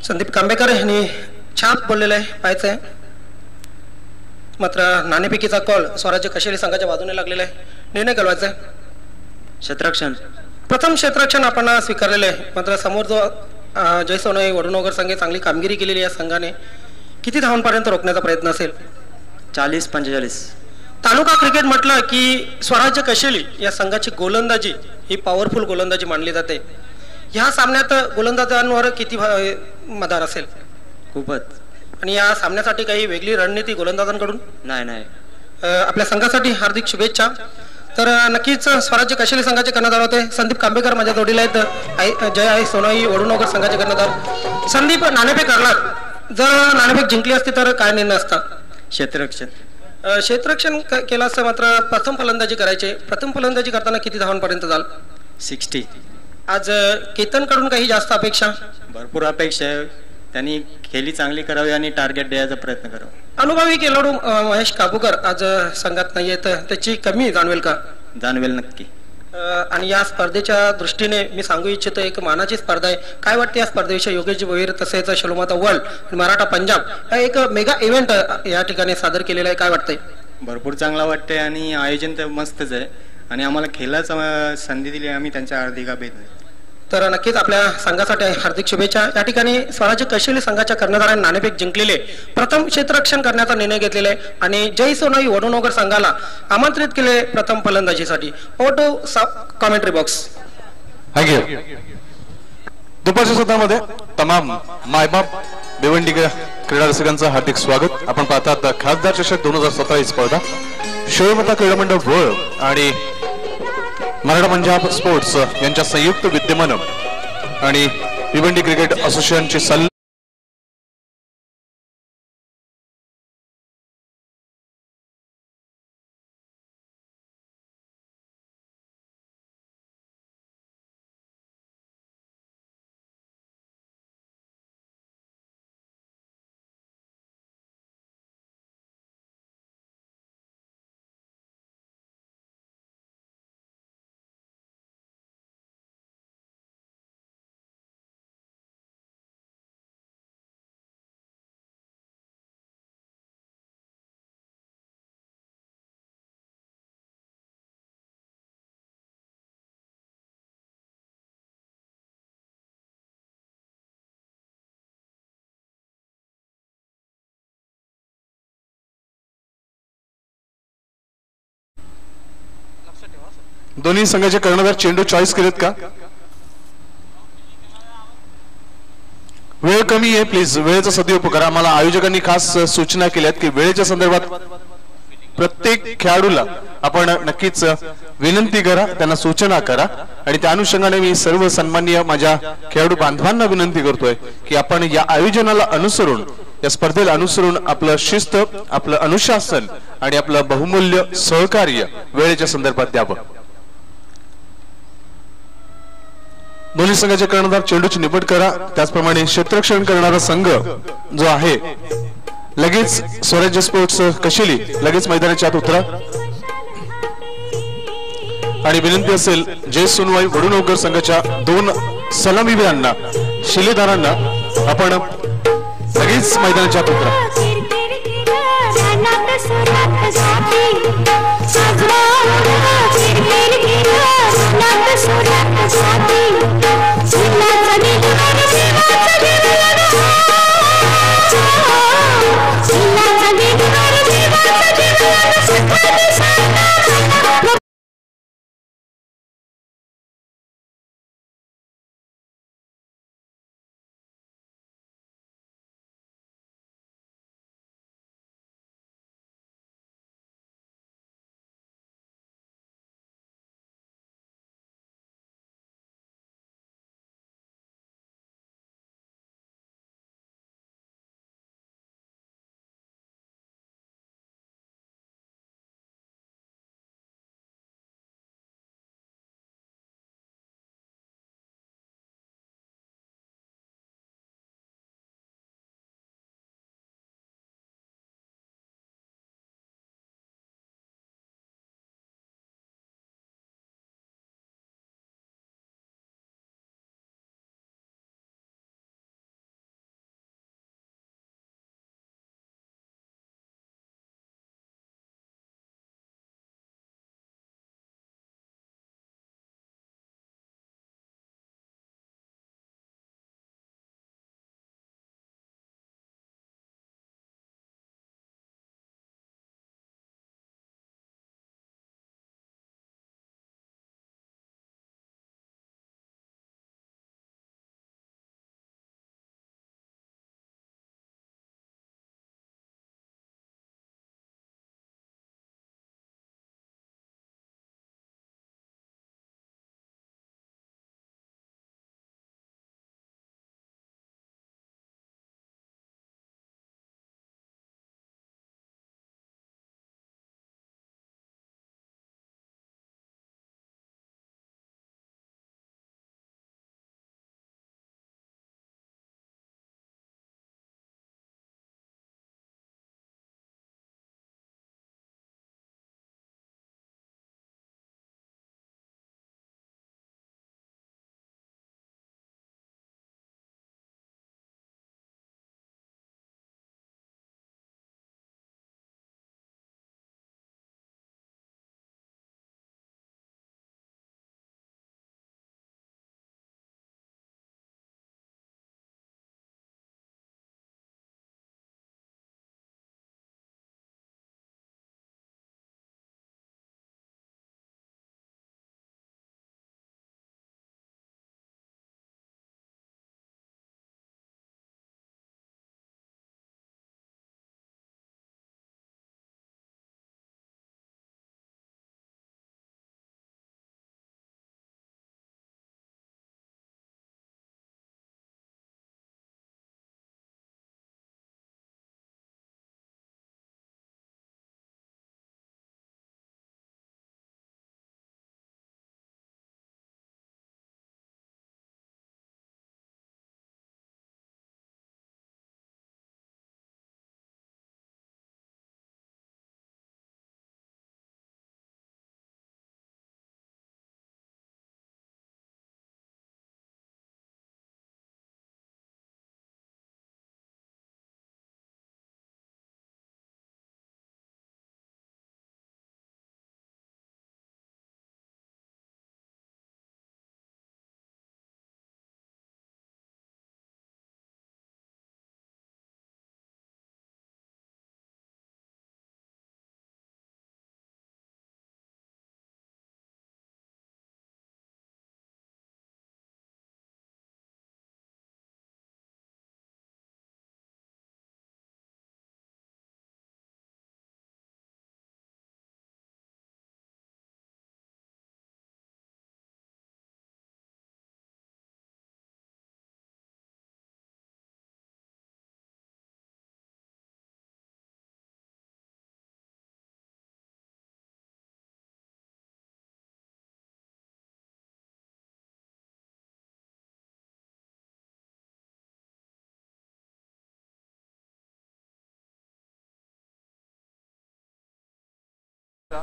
संदीप कांबेकर यांनी छाप बोललेलं आहे पाहायचं आहे. मात्र नाणेफेकीचा कॉल स्वराज्य कशेली संघाच्या बाजूने लागलेला आहे. निर्णय कळवायचा आहे. क्षेत्ररक्षण प्रथम क्षेत्ररक्षण आपण स्वीकारलेले आहे. मात्र समोर जो जय सोनई वडुणोगर संघे चांगली कामगिरी केलेली या संघाने किती धावांपर्यंत रोखण्याचा प्रयत्न असेल. 40-45. तालुका क्रिकेट म्हटलं की स्वराज्य कशेली या संघाची गोलंदाजी ही पॉवरफुल गोलंदाजी मानली जाते. ह्या सामन्यात गोलंदाजांवर किती मदार असेल. खूपच. आणि या सामन्यासाठी काही वेगळी रणनीती गोलंदाजांकडून नाही. आपल्या संघासाठी हार्दिक शुभेच्छा. तर नक्कीच स्वराज्य कशेली संघाचे कर्णधार होते संदीप कांबेकर माझ्या जोडीला आहेत. जय आहे सोनई वडुणोगर संघाचे कर्णधार संदीप. नाणेफेक हरलात, जर नाणेफेक जिंकली असती तर काय निर्णय असता. क्षेत्ररक्षण. क्षेत्ररक्षण केलं असतं. मात्र प्रथम फलंदाजी करायचे. प्रथम फलंदाजी करताना किती धावांपर्यंत जाल. 60. आज केतनकडून काही जास्त अपेक्षा. भरपूर अपेक्षा आहे. त्यांनी खेळी चांगली करावी आणि टार्गेट द्यायचा प्रयत्न करावा. अनुभवी खेळाडू महेश काबूकर आज संघात नाही येत, त्याची कमी जाणवेल का. जाणवेल नक्की. आणि या स्पर्धेच्या दृष्टीने मी सांगू इच्छितो एक मानाची स्पर्धा आहे. काय वाटते या स्पर्धेविषयी. योगेश भोईर तसेच शलोमाता वर्ल्ड आणि मराठा पंजाब हा एक मेगा इव्हेंट या ठिकाणी सादर केलेला आहे. काय वाटतंय. भरपूर चांगला वाटतंय आणि आयोजन तर मस्तच आहे आणि आम्हाला खेळायला संधी दिली आम्ही त्यांच्या हार्दिक अभिनंदन. तर नक्कीच आपल्या संघासाठी हार्दिक शुभेच्छा. या ठिकाणी स्वराज्य कशेली संघाच्या कर्णधारांनी नाणेफेक जिंकलेले, प्रथम क्षेत्ररक्षण करण्याचा निर्णय घेतलेला आहे आणि जय सोनई वडुणोगर संघाला आमंत्रित केले प्रथम फलंदाजीसाठी. ओटो कॉमेंट्री बॉक्स. थँक्यू. दुपारच्या सत्रामध्ये तमाम मायबाप भिवंडी क्रीडा रसिकांचं हार्दिक स्वागत. आपण पाहतात खासदार चषक 2017 ही स्पर्धा शोयमता क्रीडा मंडळ वर्ल्ड आणि मराठा पंजाब स्पोर्ट्स यांच्या संयुक्त विद्यमानं आणि भिवंडी क्रिकेट असोसिएशनची सल्ला दोन्ही संघाचे कर्णधार चेंडू चॉईस केलेत का. वेळ कमी आहे, प्लीज वेळेचा सदुपयोग करा. मला आयोजकांनी खास सूचना केल्यात की वेळेच्या संदर्भात प्रत्येक खेळाडूला आपण नक्कीच विनंती करा, त्यांना सूचना करा आणि त्या अनुषंगाने मी सर्व सन्माननीय माझ्या खेळाडू बांधवांना विनंती करतोय की आपण या आयोजनाला अनुसरून, या स्पर्धेला अनुसरून आपलं शिस्त, आपलं अनुशासन आणि आपलं बहुमूल्य सहकार्य वेळेच्या संदर्भात द्यावं. दोन्ही संघाचे कर्णधार चेंडूची निवड करा. त्याचप्रमाणे क्षेत्ररक्षण करणारा संघ जो आहे लगेच स्वराज्य स्पोर्ट्स कशेली लगेच मैदानाच्या आत उतरा आणि विनंती असेल जय सोनई वडुणोगर संघाच्या 2 सलामीवीरांना, शिलेदारांना आपण लगेच मैदानाच्या आत उतरा.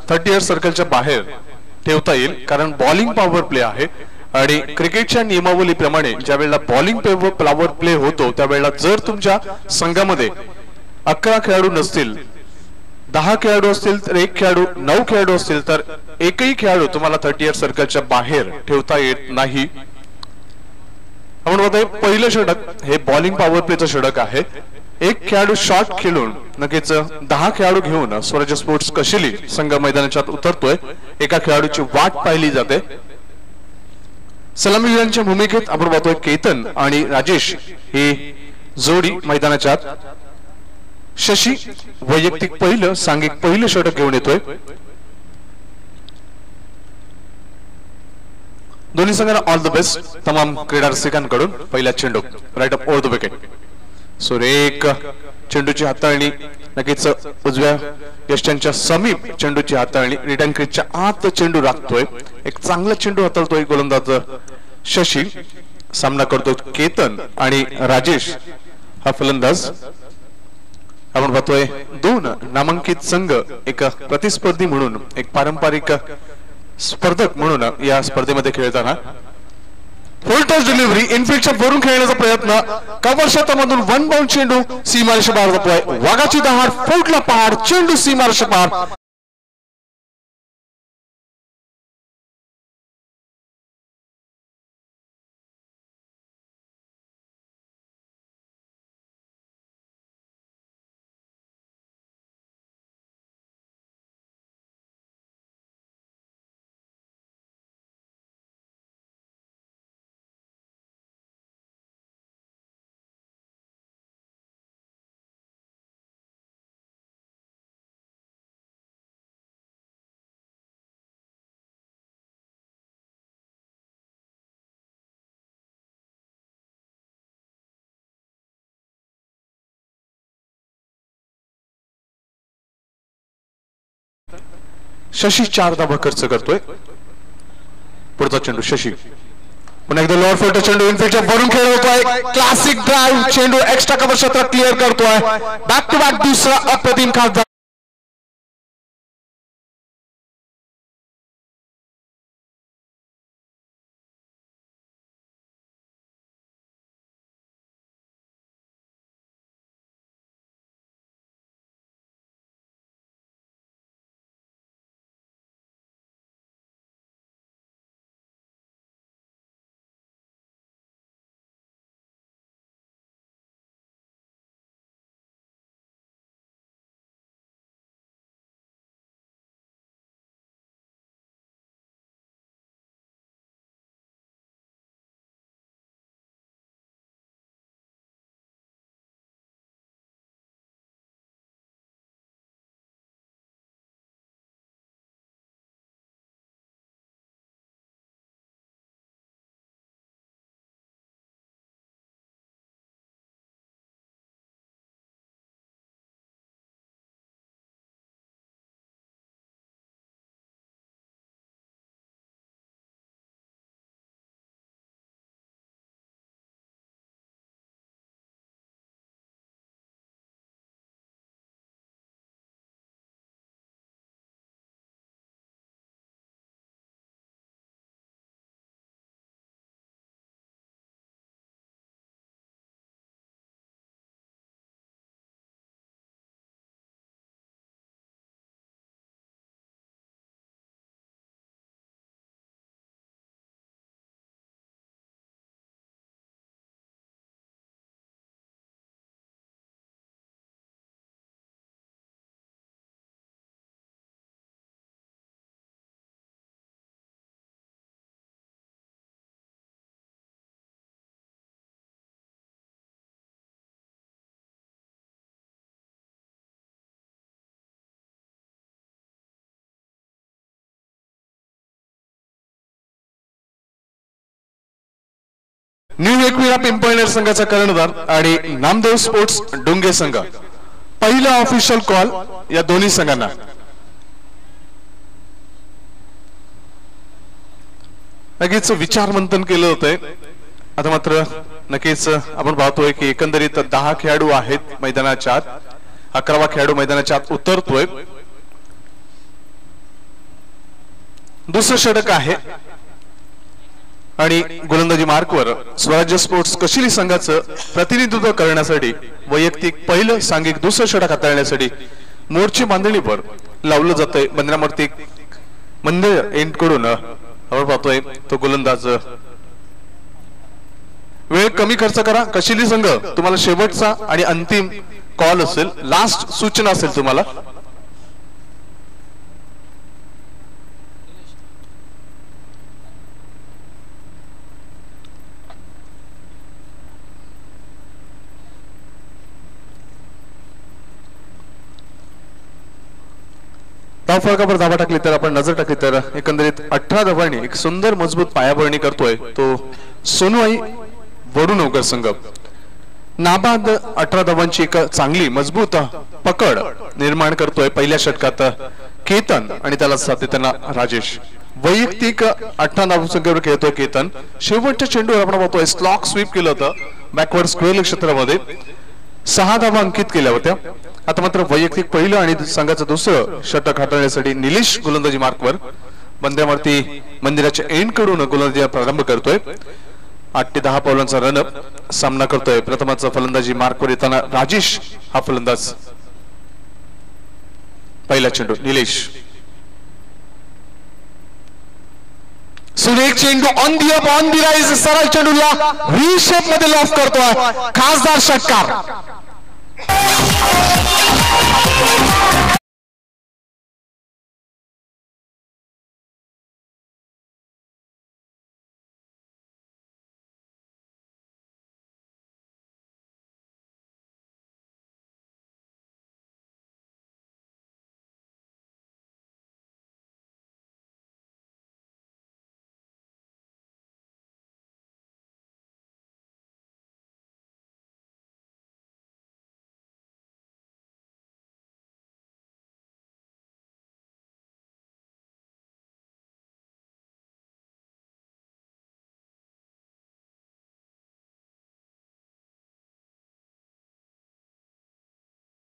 30 सर्कलच्या बाहेर ठेवता येईल, कारण बॉलिंग पॉवर प्ले आहे आणि क्रिकेटच्या नियमावलीप्रमाणे ज्या वेळेला बॉलिंग पॉवर प्ले होतो त्यावेळेला जर तुमच्या संघामध्ये 11 खेळाडू नसतील, 10 खेळाडू असतील तर 1 खेळाडू, 9 खेळाडू असतील तर एकही खेळाडू तुम्हाला 30 सर्कलच्या बाहेर ठेवता येत नाही. आपण बघतोय पहिलं षटक हे बॉलिंग पॉवर प्लेचं षटक आहे. एक खेळाडू शॉट खेळून नक्कीच 10 खेळाडू घेऊन स्वराज्य स्पोर्ट्स कशिली संघ मैदानाच्या उतरतोय. एका खेळाडूची वाट पाहिली जाते. सलामीवीरांच्या भूमिकेत आपण बघतोय केतन आणि राजेश ही जोडी मैदानाच्या आत. शशी वैयक्तिक पहिलं सांघिक पहिलं षटक घेऊन येतोय. दोन्ही संघांना ऑल द बेस्ट तमाम क्रीडा रसिकांकडून. पहिला चेंडू राईट अप ओव्हर द विकेट. सुरेख चेंडूची हाताळणी, नक्कीच उजव्या यष्ट्यांच्या समीप चेंडूची हाताळणी. रिटर्न क्रीजच्या आत चेंडू राखतोय. एक चांगला चेंडू हाताळतोय गोलंदाज शशी. सामना करतोय केतन आणि राजेश हा फलंदाज. आपण पाहतोय दोन नामांकित संघ एक प्रतिस्पर्धी म्हणून, एक पारंपरिक स्पर्धक म्हणून या स्पर्धेमध्ये खेळताना. फुल टॉस डिलिव्हरी इनफिल्डच्या वरून खेळण्याचा प्रयत्न. कव्हर क्षेत्रामधून 1 बाउंड चेंडू सीमारेषे बाहेर जातोय. वाघाची दहाड, फुटला पहाड, चेंडू सीमारेषे बाहेर. शशी 4 धावा खर्च करतोय. पुढचा चेंडू शशी पुन्हा एकदा लोअर फुलचा चेंडू इनफिल्डच्या वरून खेळ होतोय. क्लासिक ड्राइव्ह चेंडू एक्स्ट्रा कव्हर क्षेत्र क्लिअर करतोय. बॅक टू बॅक दुसरा अप्रतिम खासदार. न्यू एकविरा पिंपळनेर संघाचा कर्णधार आणि नामदेव स्पोर्ट्स डोंगे संघ. पहिला ऑफिशियल कॉल या दोन्ही संघांना. नक्कीच विचार मंथन केलं होतंय. आता मात्र नक्कीच आपण पाहतोय की एकंदरीत 10 खेळाडू आहेत मैदानाच्या आत. 11वा खेळाडू मैदानाच्या आत उतरतोय. दुसरं षटक आहे आणि गोलंदाजी मार्कवर स्वराज्य स्पोर्ट्स कशिली संघाचं प्रतिनिधित्व करण्यासाठी वैयक्तिक पहिलं सांघिक दुसरं षटक हाताळण्यासाठी मोर्चे बांधणीवर लावलं जातंय. बंदरावरती मंदिर एंड कडून आपण पाहतोय तो गोलंदाज. वेळ कमी खर्च करा. कशिली संघ तुम्हाला शेवटचा आणि अंतिम कॉल असेल, लास्ट सूचना असेल तुम्हाला. फरकावर धावा टाकली तर आपण नजर टाकली तर एकंदरीत 18 धावांनी एक सुंदर मजबूत पायाभरणी करतोय तो सोनूआई वडूनोगर संघ. नाबाद 18 धावांची एक चांगली मजबूत पकड निर्माण करतोय पहिल्या षटकात केतन आणि त्याला साथ देताना राजेश. वैयक्तिक 18 धावांसंख्येवर खेळतोय केतन. शेवटच्या चेंडूवर आपण पाहतोय स्लॉक स्वीप केलं होतं बॅकवर्ड स्क्वेअर क्षेत्रामध्ये, 6 धावा अंकित केल्या होत्या. आता मात्र वैयक्तिक पहिलं आणि संघाचं दुसरं षटक हाताळण्यासाठी निलेश गोलंदाजी मार्कवर बंदरावरती मंदिराच्या एंड कडून गोलंदाजी प्रारंभ करतोय. 8 ते 10 पावलांचा रनअप सामना करतोय. प्रथमच फलंदाजी मार्कवर येताना राजेश हा फलंदाज. पहिला चेंडू निलेश. सुरेख चेंडू on the up on the rise. सरळ चेंडूला व्ही शेप मध्ये लॉफ करतोय खासदार षटकार.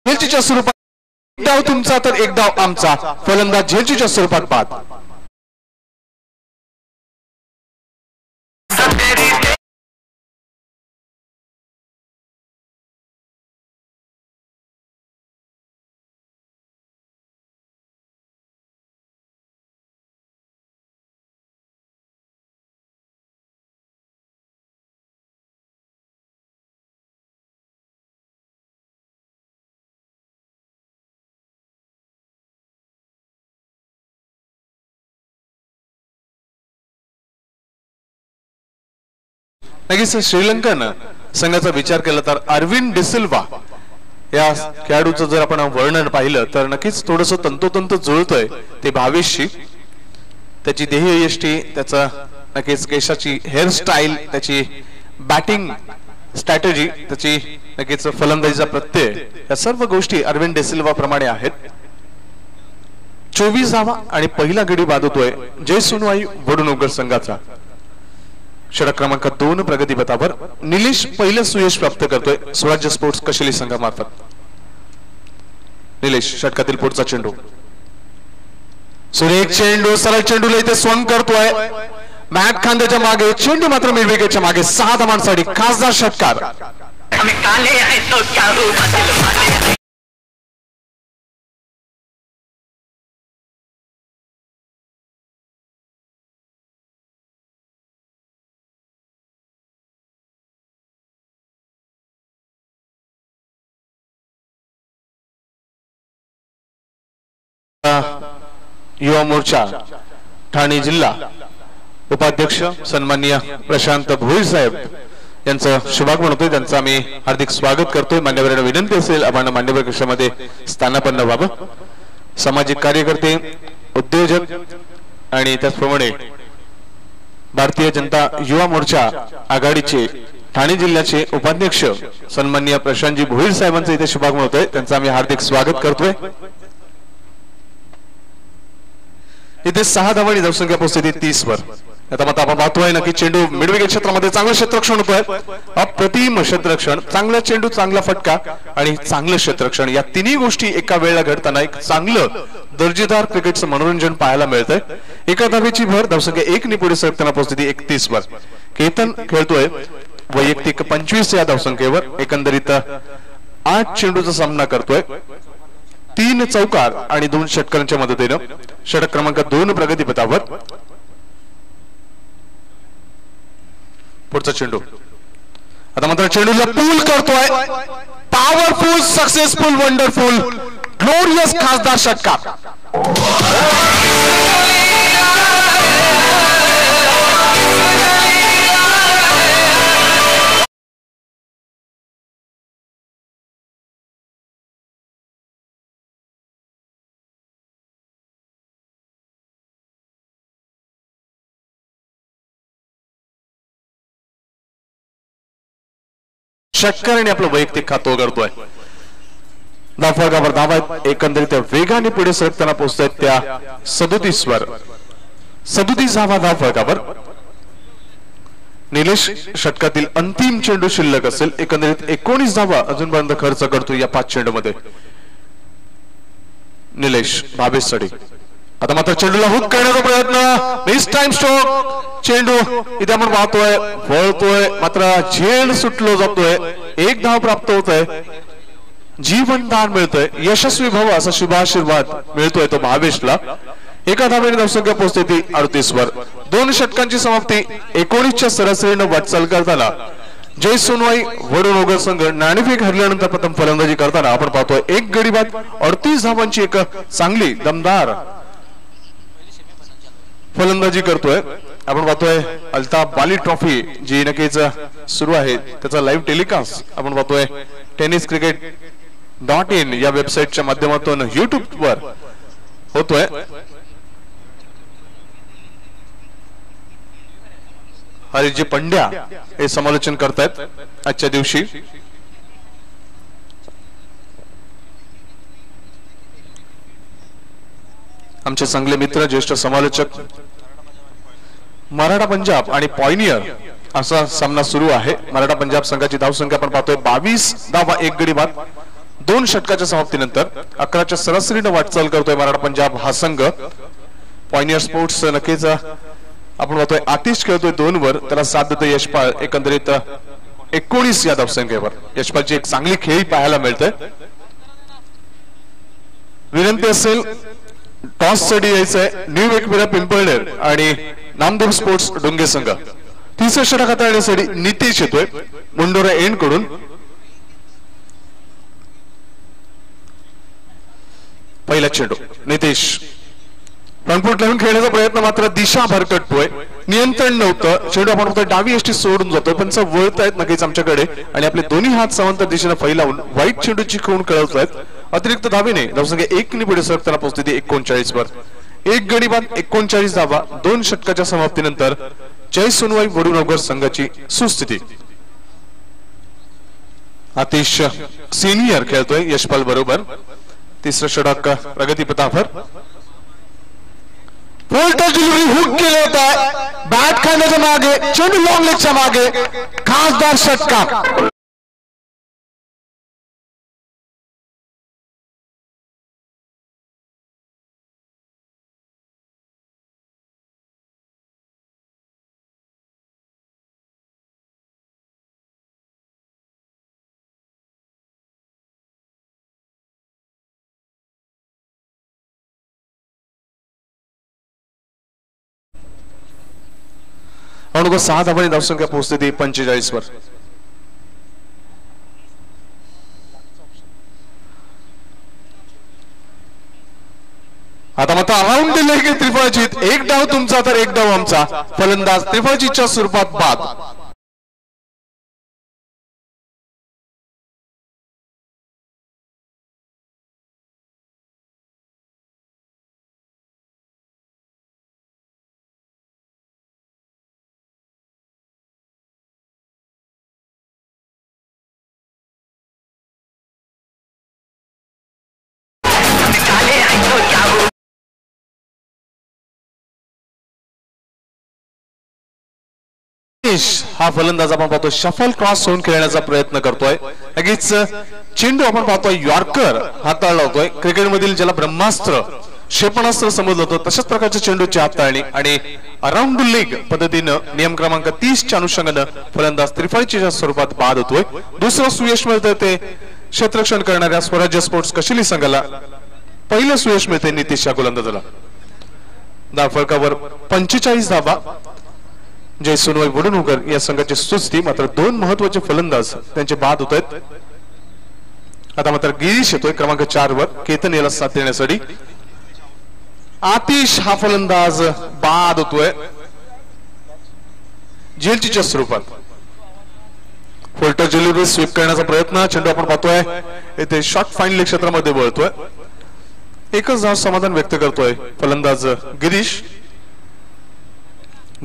झेलचीच्या स्वरूपात एक डाव तुमचा तर एक डाव आमचा. फलंदाज झेलचीच्या स्वरूपात बाद. नक्कीच श्रीलंकन संघाचा विचार केला तर अरविंद डिसिल्वा या खेळाडूचं जर आपण वर्णन पाहिलं तर नक्कीच थोडस तंतोतंत जुळतंय ते भावेशशी. त्याची देही यष्टी, त्याचा नक्कीच केशाची हेअरस्टाईल, त्याची बॅटिंग स्ट्रॅटेजी, त्याची नक्कीच फलंदाजीचा प्रत्यय, या सर्व गोष्टी अरविंद डिसिल्वा प्रमाणे आहेत. 24 धावा आणि पहिला गडी बाद होतोय जय सोनूआई वडूनोगर संघाचा. षटक क्रमांक 2 प्रगतीपथावर निलेश पहिलं सुयश प्राप्त करतोय स्वराज्य स्पोर्ट्स कशिली संघामार्फत. निलेश षटकातील पुढचा चेंडू. सुरेख चेंडू, सरळ चेंडूला इथे स्वंग करतोय मॅट खांद्याच्या मागे. चेंडू मात्र मिड विकेटच्या मागे. 6 धावांसाठी खासदार षटकार. युवा मोर्चा ठाणे जिल्हा उपाध्यक्ष सन्माननीय प्रशांत भोईर साहेब यांचं शुभागमन होतोय. त्यांचं आम्ही हार्दिक स्वागत करतोय. मान्यवरांना विनंती असेल आपण मान्यवर कक्षामध्ये स्थानापन्न व्हावं. सामाजिक कार्यकर्ते, उद्योजक आणि त्याचप्रमाणे भारतीय जनता युवा मोर्चा आघाडीचे ठाणे जिल्ह्याचे उपाध्यक्ष सन्माननीय प्रशांतजी भोईर साहेबांचं इथे शुभागमन होतोय. त्यांचं आम्ही हार्दिक स्वागत करतोय. इथे 6 धावांनी धावसंख्या पोहोचते 30 वर. आता मात्र आपण पाहतोय ना की चेंडू मिड विकेट क्षेत्रामध्ये चांगलं क्षेत्ररक्षण होतोय. अप्रतिम क्षेत्ररक्षण, चांगला चेंडू, चांगला फटका आणि चांगलं क्षेत्ररक्षण, या तिन्ही गोष्टी एका वेळेला घडताना एक चांगलं दर्जेदार क्रिकेटचं मनोरंजन पाहायला मिळतंय. एका धावेची भर, धावसंख्या 1 ने पुढे सरकताना पोहोचली 31 वर. केतन खेळतोय वैयक्तिक 25 या धावसंख्येवर. एकंदरीत 8 चेंडूचा सामना करतोय. 3 चौकार आणि 2 षटकारांच्या मदतीनं. षटक क्रमांक 2 प्रगतीपथावर. पुढचा चेंडू आता मात्र चेंडूला पूल करतोय. पॉवरफुल, सक्सेसफुल, वंडरफुल, ग्लोरियस खासदार षटकार. षटकाराने आपलं वैयक्तिक खातं उघडतोय. धावफलकावर धावा एकंदरीत वेगाने पुढे सरकताना पोहोचतायत त्या 37 वर. 37 धावा धावफलकावर. निलेश षटकातील अंतिम चेंडू शिल्लक असेल. एकंदरीत 19 धावा अजूनपर्यंत खर्च करतो या 5 चेंडूमध्ये निलेश भावेसडी. आता मात्र चेंडूला हुक करण्याचा प्रयत्न. Miss time stroke. चेंडू इथे आपण पाहतोय वळतोय, मात्र झेल सुटलो जातोय. 1 धाव प्राप्त होतोय. जीवनदान मिळतोय. यशस्वी भव असा शुभाशीर्वाद मिळतोय तो भावेशला. एका धावेने धावसंख्या पोहोचते ती 38 वर. 2 षटकांची समाप्ती. 19च्या सरासरीनं वाटचाल करताना जय सोनवाई वडोनगर संघ नाणेफेक हरल्यानंतर प्रथम फलंदाजी करताना आपण पाहतोय 1 गडी बाद 38 धावांची एक चांगली दमदार फलंदाजी करतोय. आपण पाहतोय अल्ताफ बाली ट्रॉफी जी नक्कीच सुरू आहे त्याचा लाईव्ह टेलिकास्ट आपण पाहतोय tenniscricket.in या वेबसाईटच्या माध्यमातून युट्यूब वर होतोय. हरिजी पंड्या हे समालोचन करतायत आजच्या दिवशी. आमचे चांगले मित्र ज्येष्ठ समालोचक. मराठा पंजाब आणि पॉयनियर असा सामना सुरू आहे. मराठा पंजाब संघाची धावसंख्या आपण पाहतोय 22 धावा 1 गडी बाद. 2 षटकाच्या समाप्तीनंतर 11च्या सरासरीनं वाटचाल करतोय मराठा पंजाब हा संघ. पॉयनियर स्पोर्ट्स नक्कीच आपण पाहतोय आतिश खेळतोय 2 वर. त्याला साथ देतोय यशपाल. एकंदरीत 19 या धावसंख्येवर यशपालची एक चांगली खेळी पाहायला मिळते. विनंती असेल टॉस साठी यायचंय न्यू एकविरा पिंपळनेर आणि नामदेव स्पोर्ट्स डोंगे संघ. 30 षटक हाताळण्यासाठी नितेश येतोय मुंडोरा एंड कडून. पहिला चेंडू नितेश फ्रंटफूट लावून खेळण्याचा प्रयत्न, मात्र दिशा भरकटतोय. नियंत्रण नव्हतं. चेंडू आपण फक्त डावी यष्टी सोडून जातोय पण वळतायत नक्कीच आमच्याकडे आणि आपले दोन्ही हात समांतर दिशेने फैलावून वाईट चेंडूची खूण कळवतायत. अतिरिक्त धावेने धावसंख्या 1 ने पुढे सरकताना पोहोचते 39 वर. 1 गडी बाद 39 धावा. 2 षटकाच्या समाप्तीनंतर जय सोनवाई वडोनगर संघाची सुस्थिती. आतिश सिनियर खेळतोय यशपाल बरोबर. 3रं षटक प्रगतीपथावर. फुल टच डिलिव्हरी हुक केलं होतं. बॅट खाण्याच्या मागे चेंडू लॉंग लेगच्या मागे खासदार षटकार. अनुग 6 धावांनी धावसंख्या पोहोचते ती 45 वर. आता मात्र अराउंड दिले की त्रिफळाचीत. 1 डाव तुमचा तर 1 डाव आमचा. फलंदाज त्रिफळाचीतच्या स्वरूपात बाद. हा फलंदाज आपण पाहतो शफल क्रॉस होऊन खेळण्याचा प्रयत्न करतोय. लगेच चेंडू आपण पाहतोय यॉर्कर हाताळला होतोय. क्रिकेटमधील ज्याला ब्रह्मास्त्र क्षेपणास्त्र समजलं होतं तशाच प्रकारच्या चेंडूची हाताळणी आणि अराउंड द लेग पद्धतीनं नियम क्रमांक 30 च्या अनुषंगानं फलंदाज त्रिफळीच्या स्वरूपात बाद होतोय. दुसरं सुयश मिळतंय ते क्षेत्ररक्षण करणाऱ्या स्वराज्य स्पोर्ट्स कशिली संघाला. पहिलं सुयश मिळतंय नितीश या गोलंदाजाला. धावफलकावर 45 धावा. जय सोनवाई वडुणूकर या संघाची सुस्ती. मात्र दोन महत्वाचे फलंदाज त्यांचे बाद होत आहेत. आता मात्र गिरीश येतोय क्रमांक 4 वर केतन याला साथ देण्यासाठी. आतिश हा फलंदाज बाद होतोय झेलचीच्या स्वरूपात. फोल्टर डिलिव्हरी स्वीप करण्याचा प्रयत्न. चेंडू आपण पाहतोय येथे शॉर्ट फाईन लेग क्षेत्रामध्ये वळतोय. एकच धाव समाधान व्यक्त करतोय फलंदाज गिरीश.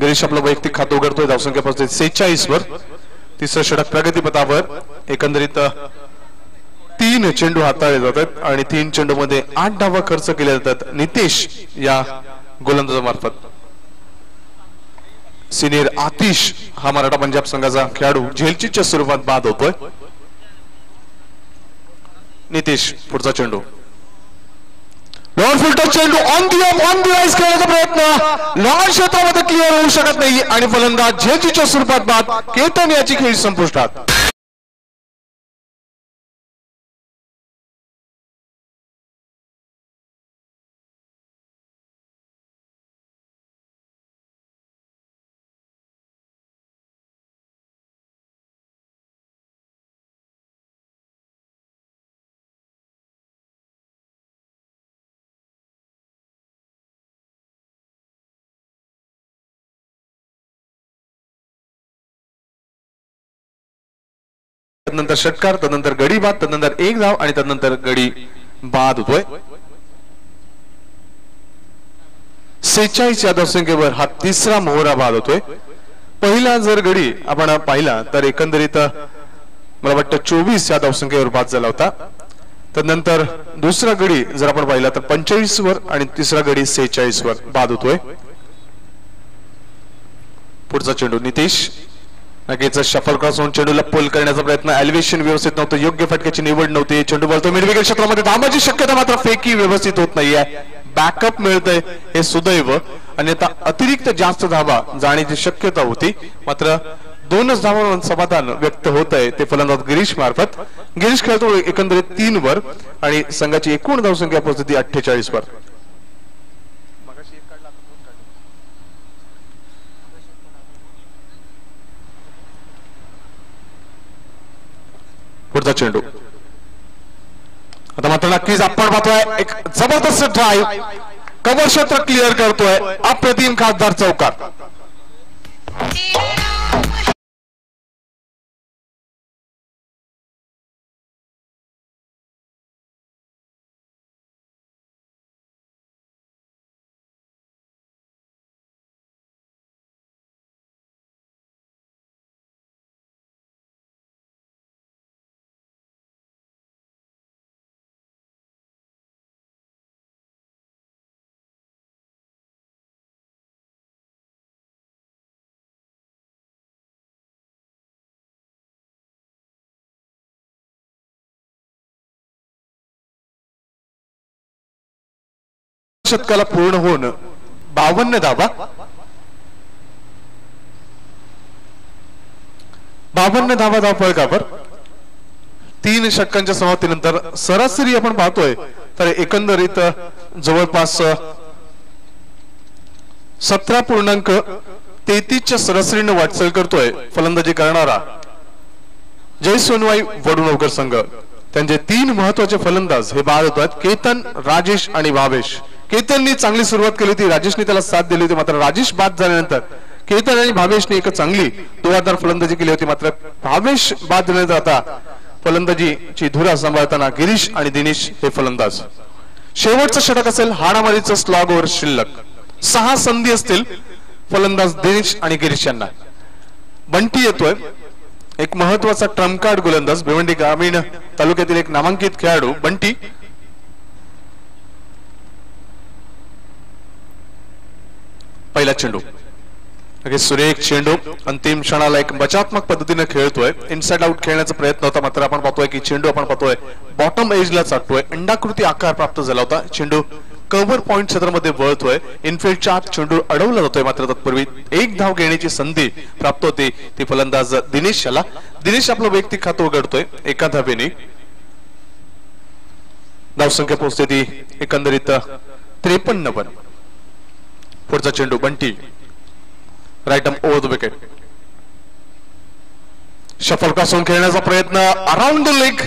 गिरीश आपलं वैयक्तिक खातं उघडतोय धावसंख्या 46 वर. तिसरं षटक प्रगतीपथावर. एकंदरीत 3 चेंडू हाताळले जातात आणि 3 चेंडू मध्ये 8 धावा खर्च केल्या जातात नितेश या गोलंदाजामार्फत. सिनियर आतिश हा मराठा पंजाब संघाचा खेळाडू झेलचीच्या स्वरूपात बाद होतोय. नितेश पुढचा चेंडू. लॉन फुलटच चेंडू ऑन दी आईस खेळण्याचा प्रयत्न लॉन क्षेत्रामध्ये क्लिअर होऊ शकत नाही आणि फलंदाज झेलचीच्या स्वरूपात बाद. केतन याची खेळी संपुष्टात. तदनंतर षटकार, तदनंतर गडी बाद, तदनंतर एक धाव आणि तदनंतर गडी बाद होतोय. 46 या धावसंख्येवर हा तिसरा मोहरा बाद होतोय. पहिला जर गडी आपण पाहिला तर एकंदरीत मला वाटतं 24 या धावसंख्येवर बाद झाला होता. तदनंतर दुसरा गडी जर आपण पाहिला तर 45 वर आणि तिसरा गडी 46 वर बाद होतोय. पुढचा चेंडू नितीश. नक्कीच शफल क्रॉस होऊन चेंडूला पोल करण्याचा प्रयत्न. एलिव्हेशन व्यवस्थित नव्हतं. योग्य फटक्याची निवड नव्हती. चेंडू बोलतो मिड विकेट क्षेत्रामध्ये धावांची शक्यता मात्र फेकी व्यवस्थित होत नाहीये. बॅकअप मिळतंय हे सुदैव. आणि आता अतिरिक्त जास्त धावा जाण्याची शक्यता होती मात्र 2च धावांवर समाधान व्यक्त होत आहे ते फलंदाज गिरीश मार्फत. गिरीश खेळतो एकंदरीत 3 वर आणि संघाची एकूण धावसंख्या पोहोचते 48 वर. पुढचा चेंडू. आता मात्र नक्कीच आपण पाहतोय एक जबरदस्त ड्राईव्ह. कव्हर क्षेत्र क्लिअर करतोय. अप्रतिम खासदार चौकार. षटकाला पूर्ण होऊन 52 धावा. 52 धावा धावफलकावर 3 षटकांच्या समाप्तीनंतर सरासरी आपण पाहतोय तर एकंदरीत जवळपास 17.33 च्या सरासरीने वाटचाल करतोय फलंदाजी करणारा जय सोनवाई वडुणोकर संघ. त्यांचे 3 महत्वाचे फलंदाज हे बाद होतात. केतन, राजेश आणि भावेश. केतननी चांगली सुरुवात केली होती. राजेशने त्याला साथ दिली होती मात्र राजेश बाद झाल्यानंतर केतन आणि भावेशने एक चांगली दोहादार फलंदाजी केली होती मात्र भावेश बाद झाल्यानंतर आता फलंदाजीची धुरा सांभाळताना गिरीश आणि दिनेश हे फलंदाज. शेवटचं षटक असेल हाणामारीचं स्लॉग ओव्हर शिल्लक. 6 संधी असतील फलंदाज दिनेश आणि गिरीश यांना. बंटी येतोय एक महत्वाचा ट्रम्प कार्ड गोलंदाज. भिवंडी ग्रामीण तालुक्यातील एक नामांकित खेळाडू बंटी. पहिला चेंडू. सुरेख चेंडू अंतिम क्षणाला एक बचात्मक पद्धतीने खेळतोय. इनसाइड आउट खेळण्याचा प्रयत्न होता मात्र आपण पाहतोय की चेंडू आपण पाहतोय बॉटम एजला चाटतोय. अंडाकृती आकार प्राप्त झाला होता. चेंडू कव्हर पॉइंट क्षेत्रामध्ये वळतोय. इनफिल्डच्या चेंडू अडवला जातोय, मात्र तत्पूर्वी एक धाव घेण्याची संधी प्राप्त होते ती फलंदाज दिनेश याला. दिनेश आपलं वैयक्तिक खातं उघडतोय 1 धावेने. धावसंख्या पोहोचते ती एकंदरीत 53 वर. पुढचा चेंडू Bunty, right arm over the wicket. Shuffle पासून खेळण्याचा प्रयत्न अराउंड द लेग,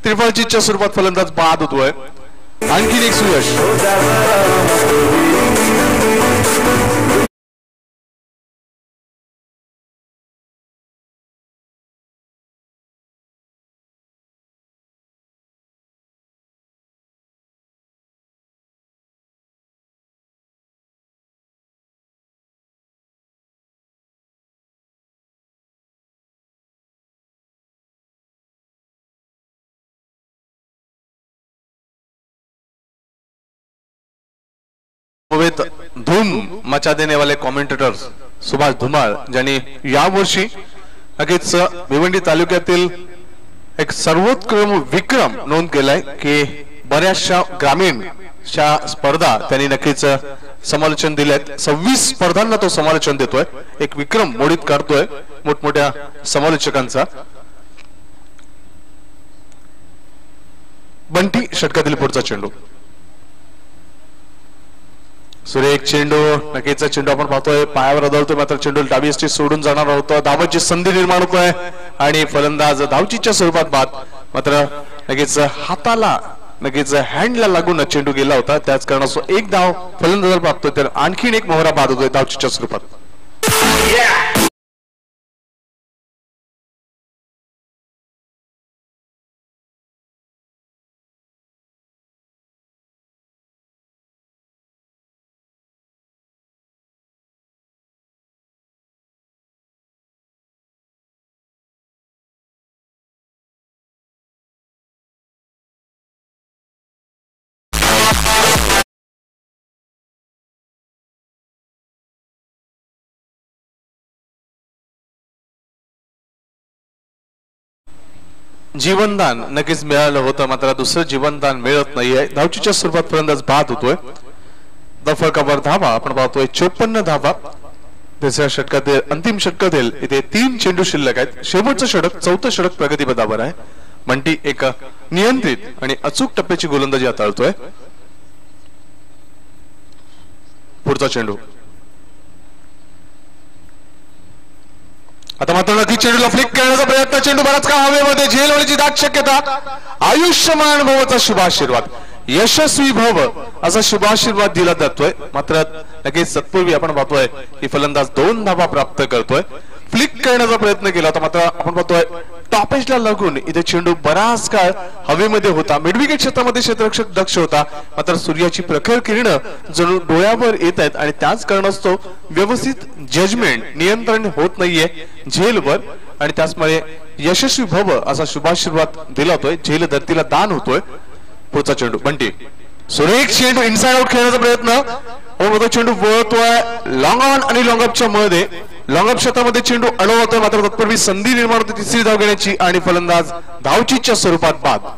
त्रिफळचीच्या स्वरूपात फलंदाज बाद होतोय. आणखी एक सुयश. धूम मचा देने वाले कॉमेंटेटर्स सुभाष धुमाळ, ज्यांनी यावर्षी नक्कीच भिवंडी तालुक्यातील एक सर्वोत्तम विक्रम नोंद केलाय की बऱ्याचशा ग्रामीणच्या स्पर्धा त्यांनी नक्कीच समालोचन दिलेत. 26 स्पर्धांना तो समालोचन देतोय, एक विक्रम मोडीत काढतोय मोठमोठ्या समालोचकांचा. बंटी षटकातील पुढचा चेंडू, सुरेख चेंडू, नक्कीच चेंडू आपण पाहतोय पायावर आदळतोय, मात्र चेंडू डावी एसटी सोडून जाणार होतं. धावाची संधी निर्माण होतोय आणि फलंदाज धावचीच्या स्वरूपात बाद. मात्र नक्कीच हाताला नक्कीच हँडला लागून चेंडू गेला होता, त्याच कारणास्तव एक धाव फलंदाजाला प्राप्त होते. आणखीन एक मोहरा बाद होतोय धावचीच्या स्वरूपात. जीवनदान नक्कीच मिळालं होतं, मात्र दुसरं जीवनदान मिळत नाहीये. धावचीच्या स्वरूपात फलंदाज बाद होतोय. दफळकावर धावा आपण पाहतोय 54 धावा. तिसऱ्या षटकातील अंतिम षटकातील इथे 3 चेंडू शिल्लक आहेत. शेवटचं षटक 4थं षटक प्रगतीपदावर आहे. बंटी एक नियंत्रित आणि अचूक टप्प्याची गोलंदाजी हाताळतोय. पुढचा चेंडू, आता मात्र नक्की चेंडूला फ्लिक करण्याचा प्रयत्न. चेंडू बराच काळ हवेमध्ये झेल होण्याची दाट शक्यता. आयुष्यमान भवचा शुभाशीर्वाद, यशस्वी भव असा शुभाशीर्वाद दिला जातोय. मात्र नक्कीच तत्पूर्वी आपण पाहतोय की फलंदाज 2 धावा प्राप्त करतोय. फ्लिक करण्याचा प्रयत्न केला होता, मात्र आपण पाहतोय टॉपेजला लागून इथे चेंडू बराच काळ हवेमध्ये होता. मिडविकेट क्षेत्रामध्ये क्षेत्ररक्षक दक्ष होता, मात्र सूर्याची प्रखर किरण जणू डोळ्यावर येत आहेत आणि त्याच कारणास्तव व्यवस्थित जजमेंट नियंत्रण होत नाहीये झेलवर आणि त्याचमुळे यशस्वी भव असा शुभाशीर्वाद दिला होतोय. झेल धरतीला दान होतोय. पुढचा चेंडू बंटी, सुरेख चेंडू इनसाइड आउट खेळण्याचा प्रयत्न. चेंडू वळतोय लॉंग ऑन आणि लॉंग अपच्या मध्ये. लॉंग अप क्षेत्रामध्ये चेंडू अडवतोय, मात्र तत्पूर्वी संधी निर्माण होते तिसरी धाव घेण्याची आणि फलंदाज धावचीच्या स्वरूपात बाद.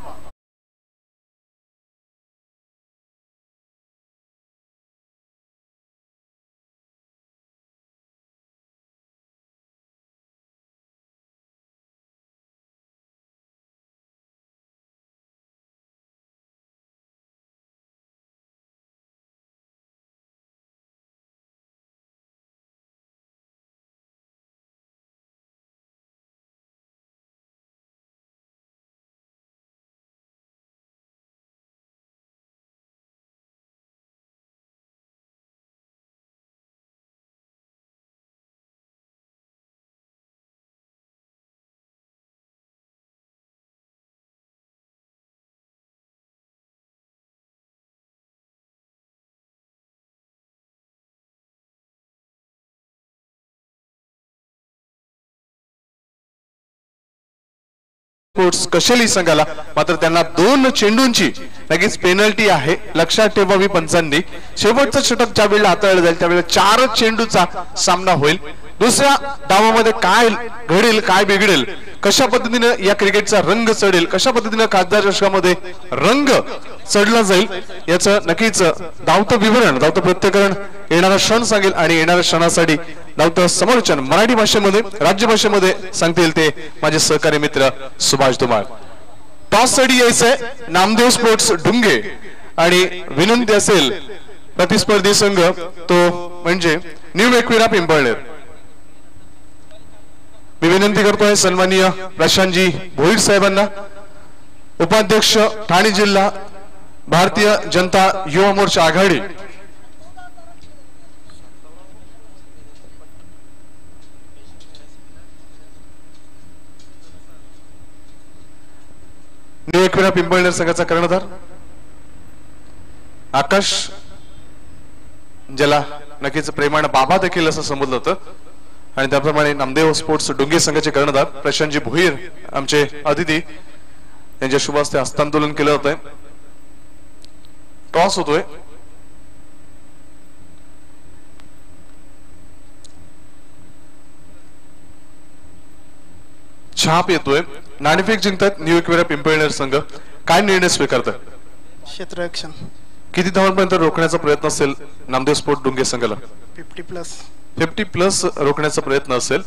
स्पोर्ट्स कशेली संघाला मात्र त्यांना 2 चेंडूंची नक्कीच पेनल्टी आहे. लक्षात ठेवावी पंचांनी. शेवटचं षटक ज्या वेळेला हाताळलं जाईल त्यावेळेला 4 चेंडूचा सामना होईल. दुसऱ्या डावामध्ये काय घडेल काय बिघडेल, कशा पद्धतीने या क्रिकेटचा रंग चढेल, कशा पद्धतीने खासदार चषकामध्ये रंग चढला जाईल याचं नक्कीच धावतं विवरण, धावतं प्रत्येकरण येणारा क्षण सांगेल आणि येणाऱ्या क्षणासाठी धावतं समालोचन मराठी भाषेमध्ये, राज्य भाषेमध्ये सांगतील ते माझे सहकारी मित्र सुभाष धुमाळ. टॉस साठी यायचंय नामदेव स्पोर्ट्स डुंगे आणि विनंती असेल प्रतिस्पर्धी संघ तो म्हणजे न्यू एकविरा पिंपळनेर. मी विनंती करतोय सन्माननीय प्रशांतजी भोईर साहेबांना, उपाध्यक्ष ठाणे जिल्हा भारतीय जनता युवा मोर्चा आघाडी, न्यू एकविरा पिंपळनेर संघाचा कर्णधार आकाश, ज्याला नक्कीच प्रेमाने बाबा देखील असं संबोधलं होतं, आणि त्याप्रमाणे नामदेव स्पोर्ट्स डुंगे संघाचे कर्णधार प्रशांतजी भोईर आमचे अतिथी यांच्या शुभ हस्ते हस्तांदोलन केलं होतंय. टॉस होतोय. छाप येतोय. नाणेफेक जिंकतात न्यू एकविरा पिंपळनेर संघ. काय निर्णय स्वीकारतात? क्षेत्ररक्षण. किती धावांपर्यंत रोखण्याचा प्रयत्न असेल नामदेव स्पोर्ट्स डुंगे संघाला? 50+ रोखण्याचा प्रयत्न असेल.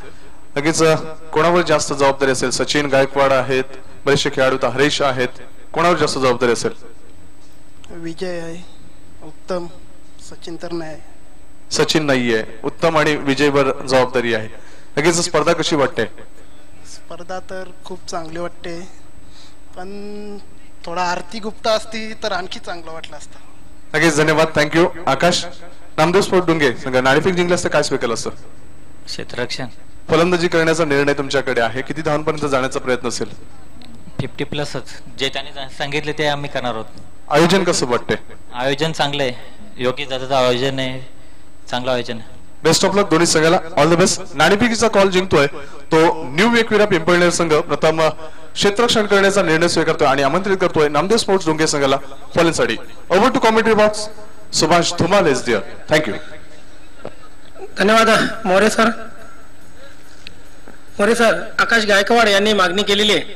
नक्कीच कोणावर जास्त जबाबदारी असेल? सचिन गायकवाड आहेत, बरेचसे खेळाडू, हरेश आहेत, कोणावर जास्त जबाबदारी असेल? विजय आहे, उत्तम. सचिन तर नाही. सचिन नाहीये, उत्तम आणि विजयवर जबाबदारी आहे. नक्कीच स्पर्धा कशी वाटते? स्पर्धा तर खूप चांगली वाटते, पण थोडा आरती गुप्ता असती तर आणखी चांगलं वाटलं असतं. नक्कीच धन्यवाद, थँक्यू. आकाश, नामदेव स्पोर्ट्स डुंगे संघ नाणेफेक जिंकल्यास तर काय स्वीकारलं असतं? क्षेत्ररक्षण. फलंदाजी करण्याचा निर्णय तुमच्याकडे आहे. किती धावांपर्यंत जाण्याचा प्रयत्न असेल? 50+. जे त्यांनी सांगितले ते आम्ही करणार आहोत. आयोजन कसं वाटते? आयोजन चांगलं आहे, योग्य दादाचं आयोजन आहे, चांगलं आयोजन आहे. बेस्ट ऑफ लक दोन्ही संघाला, ऑल द बेस्ट. नाणेफेकीचा कॉल जिंकतोय तो न्यू एकविरा पिंपळनेर संघ. प्रथम क्षेत्ररक्षण करण्याचा निर्णय स्वीकारतोय आणि आमंत्रित करतोय नामदेव स्पोर्ट्स डुंगे संघाला फॉलोसाठी. Over to commentary box, Subhash Dhumal is there. Thank you. धन्यवाद मोरे सर. मोरे सर, आकाश गायकवाड यांनी मागणी केलेली आहे,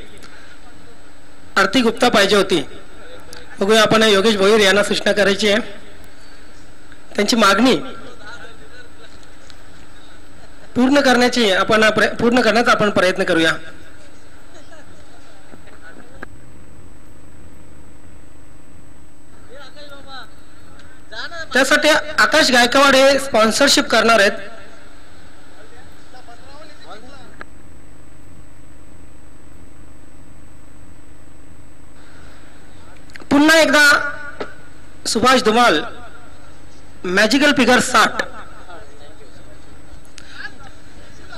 आरती गुप्ता पाहिजे होती. बघूया आपण योगेश भोईर यांना सूचना करायची आहे. त्यांची मागणी पूर्ण करण्याचा आपण प्रयत्न करूया. त्यासाठी आकाश गायकवाड हे स्पॉन्सरशिप करणार आहेत. पुन्हा एकदा सुभाष धुमाल, मॅजिकल फिगर 60.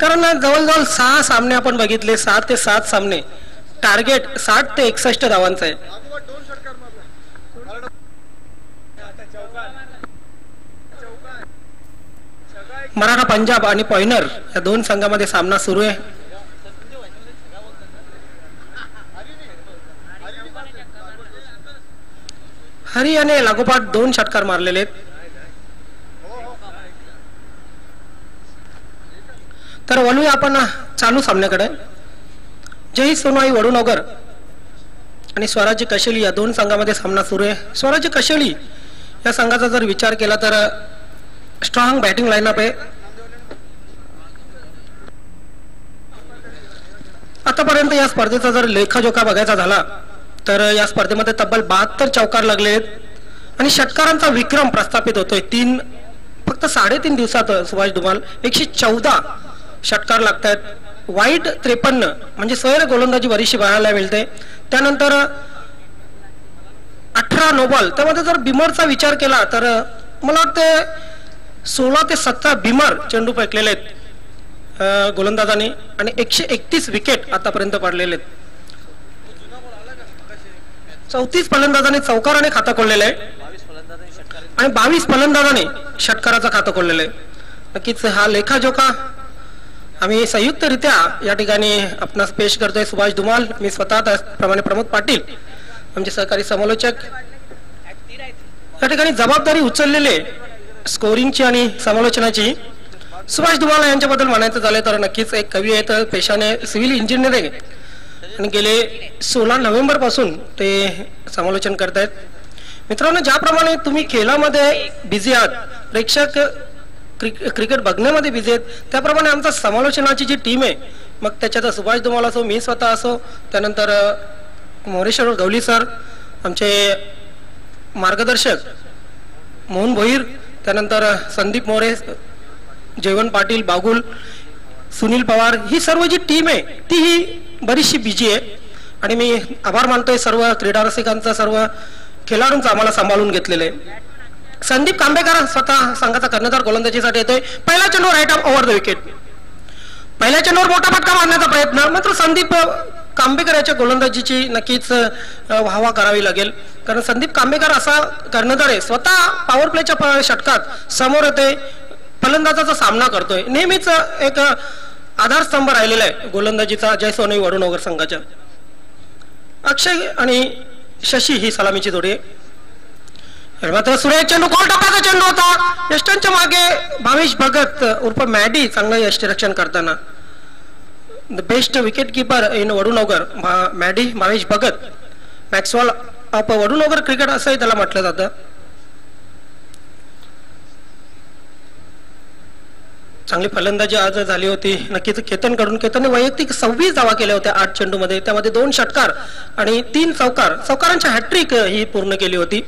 कारण जवळजवळ 6 सामने आपण बघितले, 7 ते 7 सामने, टार्गेट 60 ते 61 धावांचं आहे. मराठा पंजाब आणि पॉइनर या 2 संघामध्ये सामना सुरू आहे. हरी याने लागोपाठ 2 षटकार मारलेले आहेत. तर वळूया आपण चालू सामन्याकडे. जय सोनवाई वडूनगर आणि स्वराज्य कशेली या 2 संघामध्ये सामना सुरू आहे. स्वराज्य कशेली या संघाचा जर विचार केला तर स्ट्रॉंग बॅटिंग लाईनअप आहे. आतापर्यंत या स्पर्धेचा जर लेखाजोखा बघायचा झाला तर या स्पर्धेमध्ये तब्बल 72 चौकार लागले आहेत आणि षटकारांचा विक्रम प्रस्थापित होतोय. फक्त 3.5 दिवसात सुभाष धुमाल 114 षटकार लागतात. वाईट 53 म्हणजे स्वैर गोलंदाजी बरीचशी बघायला मिळते. त्यानंतर 18 नोबॉल. त्यामध्ये जर बिमरचा विचार केला तर मला वाटतं 16 ते 17 बिमर चेंडू फेकलेले आहेत गोलंदाजांनी आणि 131 विकेट आतापर्यंत पडलेले आहेत. 34 फलंदाजांनी चौकाराने खाता खोललेलं आहे आणि 22 फलंदाजांनी षटकाराचा खाता खोललेलं आहे. नक्कीच हा लेखाजोखा आम्ही संयुक्तरित्या या ठिकाणी आपणास पेश करतोय. सुभाष धुमाल, मी स्वतः, त्याचप्रमाणे प्रमोद पाटील आमचे सहकारी समालोचक या ठिकाणी जबाबदारी उचललेले स्कोरिंगची आणि समालोचनाची. सुभाष धुमाल यांच्याबद्दल म्हणायचं झालं तर नक्कीच एक कवी आहेत, पेशाने सिव्हिल इंजिनियर आहे आणि गेले 16 नोव्हेंबर पासून ते समालोचन करतायत. मित्रांनो, ज्याप्रमाणे तुम्ही खेळामध्ये बिझी आहात, प्रेक्षक क्रिकेट बघण्यामध्ये बिझी आहेत, त्याप्रमाणे आमचा समालोचनाची जी टीम आहे, मग त्याच्यात सुभाष धुमाल असो, मी स्वतः असो, त्यानंतर मोरेश्वर गवली सर, आमचे मार्गदर्शक मोहन भोईर, त्यानंतर संदीप मोरे, जयवंत पाटील, बागुल, सुनील पवार, ही सर्व जी टीम आहे ती ही बरीचशी बिझी आहे. आणि मी आभार मानतोय सर्व क्रीडा रसिकांचा, सर्व खेळाडूंचा आम्हाला सांभाळून घेतलेले. संदीप कांबेकर स्वतः संघाचा कर्णधार गोलंदाजीसाठी येतोय. पहिला चेंडू right arm over the wicket. पहिल्या चेंडूवर मोठा फटका मारण्याचा प्रयत्न, मात्र संदीप कांबेकर याच्या गोलंदाजीची नक्कीच वाहवा करावी लागेल, कारण संदीप कांबेकर असा कर्णधार आहे, स्वतः पॉवर प्लेच्या षटकात समोर येते, फलंदाजाचा सामना करतोय, नेहमीच एक आधारस्तंभ राहिलेला आहे गोलंदाजीचा जय सोनई वडूनगर संघाच्या. अक्षय आणि शशी ही सलामीची जोडी आहे. मात्र सुरेश चेंडू गोल टप्प्याचा चेंडू होता. यष्टांच्या मागे भावेश भगत उर्फ मॅडी चांगलं यष्टीरक्षण करताना. The best wicket keeper in Vadunagar Maddy Bhavesh Bhagat, Maxwell of Vadunagar cricket असंही त्याला म्हटलं जातं. चांगली फलंदाजी आज झाली होती नक्कीच केतनकडून. केतनने वैयक्तिक 26 धावा केल्या होत्या 8 चेंडूमध्ये, त्यामध्ये 2 षटकार आणि 3 चौकारांची हॅट्रिक ही पूर्ण केली होती.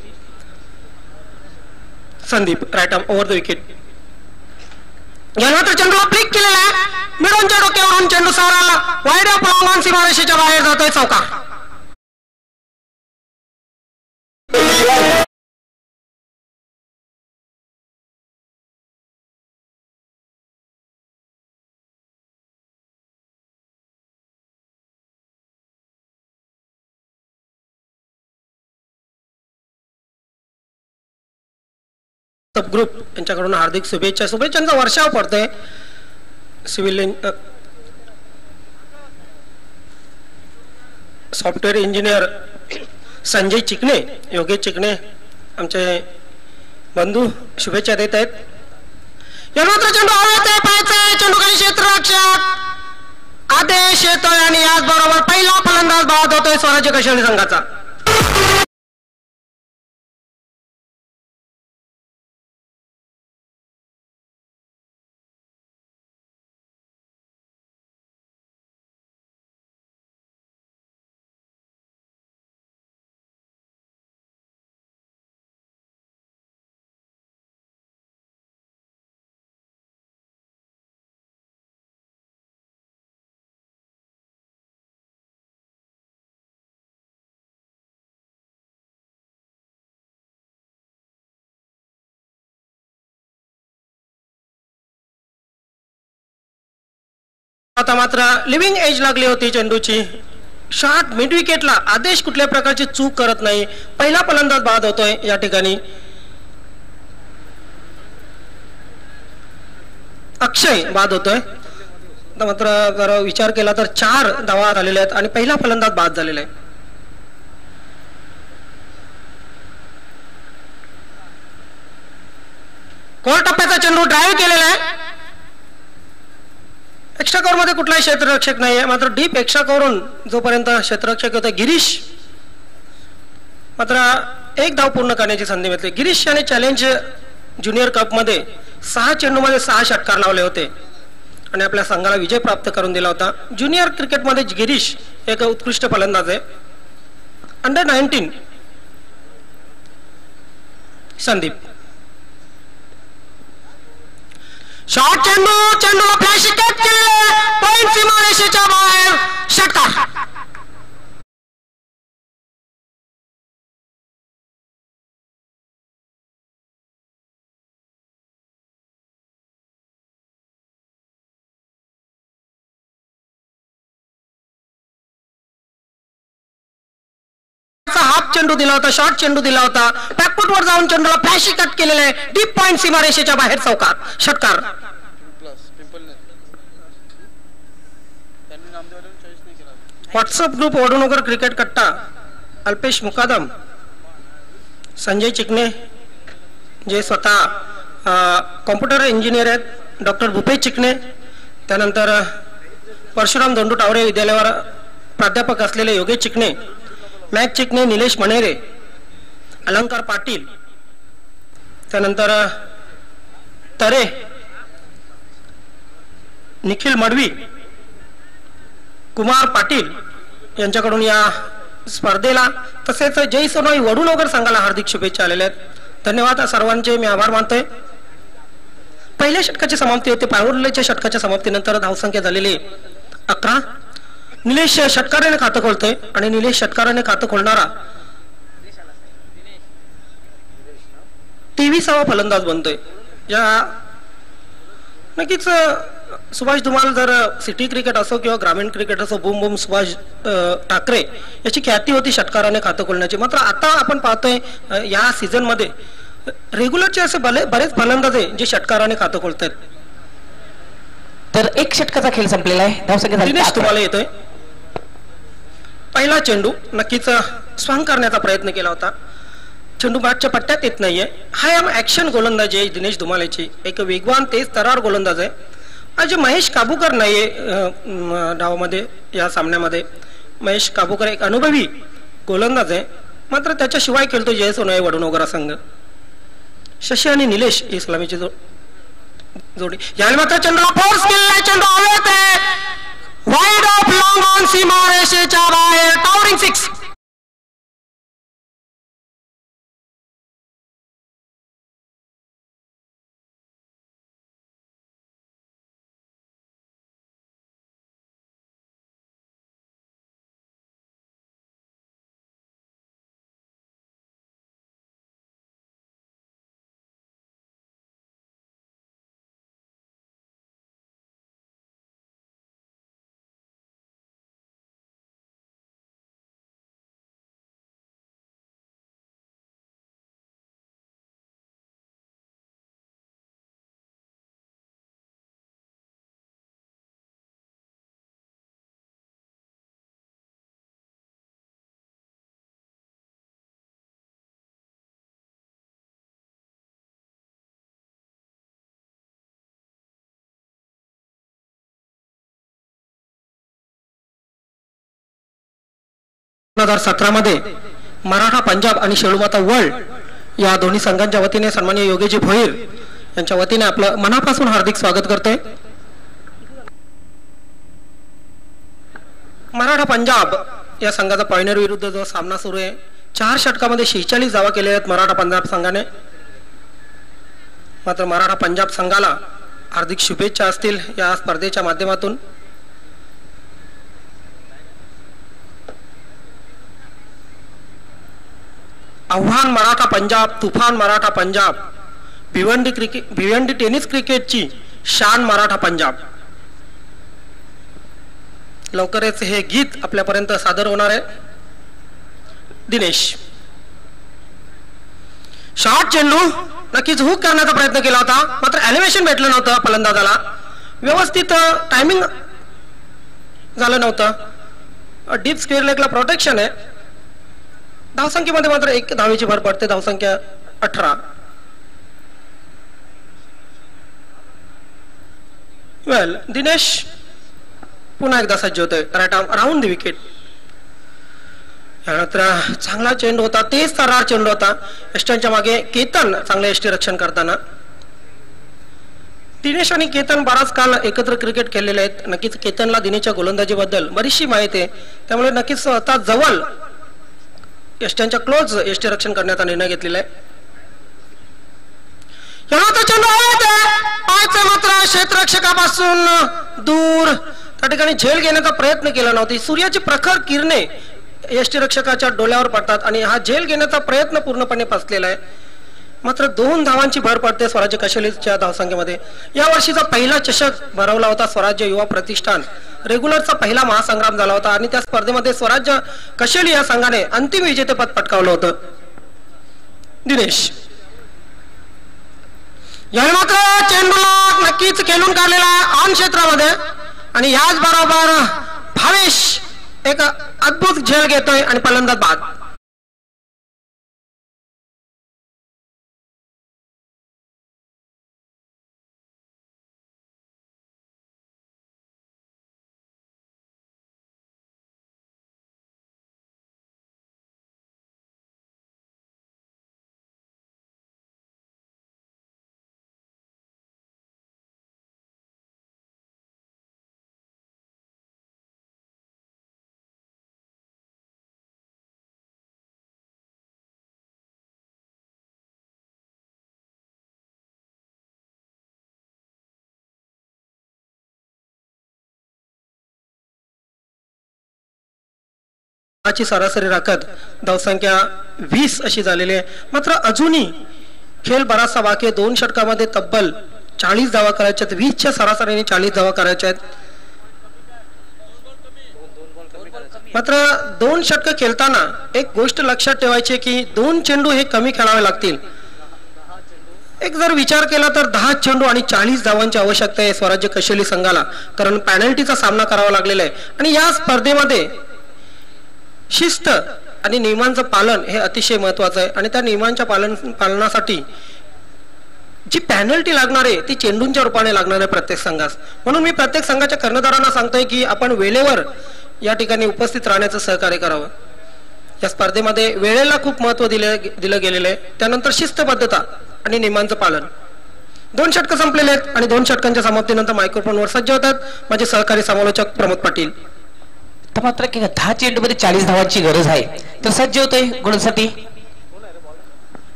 Sandeep right arm over the wicket. मात्र चेंडूला फ्लिक केलेला आहे, मिडॉनच्या डोक्यावरून चेंडू सारा वाईड ऑफ लॉंग सीमारेषेच्या बाहेर जातोय, चौकार. सब ग्रुप यांच्याकडून हार्दिक शुभेच्छा. शुभेच्छांचा वर्षाव पडतोय. Civil software engineer Sanjay Chikane, Yogesh Chikane आमचे बंधू शुभेच्छा देत आहेत. मात्र चेंडू हवेत पाहायचा, चेंडू खाली क्षेत्ररक्षक आदेश येतोय आणि याचबरोबर पहिला फलंदाज बाद होतोय स्वराज्य कशाळी संघाचा. आता मात्र लिव्हिंग एज लागली होती चेंडूची. शॉट मिड विकेटला, आदेश कुठल्या प्रकारची चूक करत नाही, पहिला फलंदाज बाद होतोय या ठिकाणी. अक्षय बाद होतोय. मात्र जर विचार केला तर 4 धावा झालेल्या आहेत आणि पहिला फलंदाज बाद झालेला आहे. कोर टप्प्याचा चेंडू ड्राईव्ह केलेला आहे. एक्स्ट्रा कव्हर मध्ये कुठलाही क्षेत्ररक्षक नाही आहे, मात्र डीप एक्स्ट्रा कव्हरून जोपर्यंत क्षेत्ररक्षक होते गिरीश, मात्र 1 धाव पूर्ण करण्याची संधी मिळते. गिरीश याने चॅलेंज ज्युनियर कप मध्ये 6 चेंडूमध्ये 6 षटकार लावले होते आणि आपल्या संघाला विजय प्राप्त करून दिला होता. ज्युनियर क्रिकेटमध्ये गिरीश एक उत्कृष्ट फलंदाज आहे. अंडर 19 संदीप. शॉट चेंडूला फ्लॅश कट केले, पॉइंट सीमारेषेच्या बाहेर, षटकार. हाफ चेंडू दिला होता, शॉर्ट चेंडू दिला होता, बॅकफुट वर जाऊन चेंडूला फ्लॅश कट केलेला आहे, डीप पॉइंट सीमारेषेच्या बाहेर, चौकार, षटकार. व्हॉट्सअप ग्रुप वडूनगर क्रिकेट कट्टा, अल्पेश मुकादम, संजय चिकणे जे स्वतः कॉम्प्युटर इंजिनियर आहेत, डॉक्टर भूपेश चिकणे, त्यानंतर परशुराम धोंडू टावरे विद्यालयावर प्राध्यापक असलेले योगेश चिकणे, मॅक चिकणे, निलेश मणेरे, अलंकार पाटील, त्यानंतर तरे, निखिल मडवी, कुमार पाटील यांच्याकडून या स्पर्धेला तसेच जय सोनोई वडूनगर संघाला हार्दिक शुभेच्छा आलेल्या आहेत. धन्यवाद सर्वांचे, मी आभार मानतोय. पहिल्या षटकाची समाप्ती होते. पावरलेच्या षटकाच्या समाप्तीनंतर धावसंख्या झालेली 11. निलेश षटकाराने खातं खोलतोय आणि निलेश षटकाराने खातं खोलणारा 23वा फलंदाज बनतोय. या नक्कीच सुभाष धुमाल, जर सिटी क्रिकेट असो किंवा ग्रामीण क्रिकेट असो, बूम बूम सुभाष ठाकरे याची ख्याती होती षटकाराने खातं खोलण्याची. मात्र आता आपण पाहतोय या सीझन मध्ये रेग्युलरचे असे बरेच फलंदाज आहे जे षटकाराने खातं खोलतायत. तर एक षटकाचा खेळ संपलेला आहे. धावसंख्या झाली दिनेश 11. तुम्हाला येतोय. पहिला चेंडू नक्कीच स्वांग करण्याचा प्रयत्न केला होता. चेंडू बॅटच्या पट्ट्यात येत नाहीये. हाय एम ऍक्शन गोलंदाजी आहे दिनेश धुमालेची. एक वेगवान तेज तरार गोलंदाज आहे. आज महेश काबूकर नाहीये डावामध्ये. या सामन्यामध्ये महेश काबूकर एक अनुभवी गोलंदाज आहे, मात्र त्याच्याशिवाय खेळतो जय सोनोई वडूनगर संघ. शशी आणि निलेश इस्लामीची जोडी. यावेळी मात्र चेंडूला फोर्स केलेला, चेंडू हवेत आहे, वाईड ऑफ लॉंग ऑन सीमारेषेच्या बाहेर, टॉवरिंग 6. मध्ये मराठा पंजाब आणि शेळूमाता वर्ल्ड या दोन्ही संघांच्या वतीने सन्माननीय योगेजी भोईर यांच्या वतीने आपलं मनापासून हार्दिक स्वागत करतोय. मराठा पंजाब या संघाचा पॉइनर विरुद्ध जो सामना सुरू आहे, 4 षटकामध्ये 46 धावा केल्या आहेत मराठा पंजाब संघाने. मात्र मराठा पंजाब संघाला हार्दिक शुभेच्छा असतील या स्पर्धेच्या माध्यमातून. आव्हान मराठा पंजाब, तुफान मराठा पंजाब, भिवंडी टेनिस क्रिकेटची शान मराठा पंजाब. लवकरच हे गीत आपल्यापर्यंत सादर होणार आहे. दिनेश शॉर्ट चेंडू नक्कीच हुक करण्याचा प्रयत्न केला होता, मात्र एलिव्हेशन भेटलं नव्हतं फलंदाजाला. व्यवस्थित टायमिंग झालं नव्हतं. डीप स्क्वेअर लेगला प्रोटेक्शन आहे. धावसंख्येमध्ये मात्र 1 धावेची भर पडते. धावसंख्या 18. वेल, दिनेश पुन्हा एकदा सज्ज होतोय. Right arm round the wicket. यानंतर चांगला चेंडू होता, तेज तरार चेंडू होता. यष्टांच्या मागे केतन चांगले यष्टी रक्षण करताना. दिनेश आणि केतन बराच काल एकत्र क्रिकेट खेळलेले आहेत. नक्कीच केतनला दिनेशच्या गोलंदाजीबद्दल बरीचशी माहिती आहे, त्यामुळे नक्कीच स्वतः जवळ यष्ट्यांच्या क्लोज यष्टी रक्षण करण्याचा निर्णय घेतलेला आहे. मात्र क्षेत्ररक्षकापासून दूर त्या ठिकाणी झेल घेण्याचा प्रयत्न केला नव्हती. सूर्याची प्रखर किरणे यष्टीरक्षकाच्या डोळ्यावर पडतात आणि हा झेल घेण्याचा प्रयत्न पूर्णपणे फसलेला आहे. मात्र 2 धावांची भर पडते स्वराज्य कशेलीच्या धावसंख्येमध्ये. या वर्षीचा पहिला चषक भरवला होता स्वराज्य युवा प्रतिष्ठान. रेग्युलरचा पहिला महासंग्राम झाला होता आणि त्या स्पर्धेमध्ये स्वराज्य कशेली या संघाने अंतिम विजेतेपद पटकावलं होतं. दिनेश याने मात्र चेंडूला नक्कीच खेळून काढलेला ऑन क्षेत्रामध्ये आणि याच बरोबर भावेश एक अद्भुत झेल घेतोय आणि फलंदाज बाद. ची सरासरी राखत धावसंख्या 20 अशी झालेली आहे. मात्र अजूनही खेळ बराचसा बाकी आहे. 2 षटकामध्ये तब्बल 40 धावा करायच्या आहेत. 20च्या सरासरीने 40 धावा करायच्या आहेत. मात्र 2 षटक खेळताना एक गोष्ट लक्षात ठेवायची की 2 चेंडू हे कमी खेळावे लागतील. एक जर विचार केला तर 10 चेंडू आणि 40 धावांची आवश्यकता आहे स्वराज्य कशेली संघाला, कारण पॅनल्टीचा सामना करावा लागलेला आहे. आणि या स्पर्धेमध्ये शिस्त आणि नियमांचं पालन हे अतिशय महत्वाचं आहे. आणि त्या नियमांच्या पालनासाठी जी पॅनल्टी लागणार आहे ती चेंडूंच्या रूपाने लागणार आहे प्रत्येक संघास. म्हणून मी प्रत्येक संघाच्या कर्णधारांना सांगतोय की आपण वेळेवर या ठिकाणी उपस्थित राहण्याचं सहकार्य करावं. या स्पर्धेमध्ये वेळेला खूप महत्व दिलं गेलेलं आहे. त्यानंतर शिस्तबद्धता आणि नियमांचं पालन. 2 षटक संपलेले आहेत आणि 2 षटकांच्या समाप्तीनंतर मायक्रोफोनवर सज्ज होतात माझे सहकारी समालोचक प्रमोद पाटील. तर मात्र 10 चेंडूमध्ये 40 धावांची गरज आहे. तर सज्ज होतोय गुणांसाठी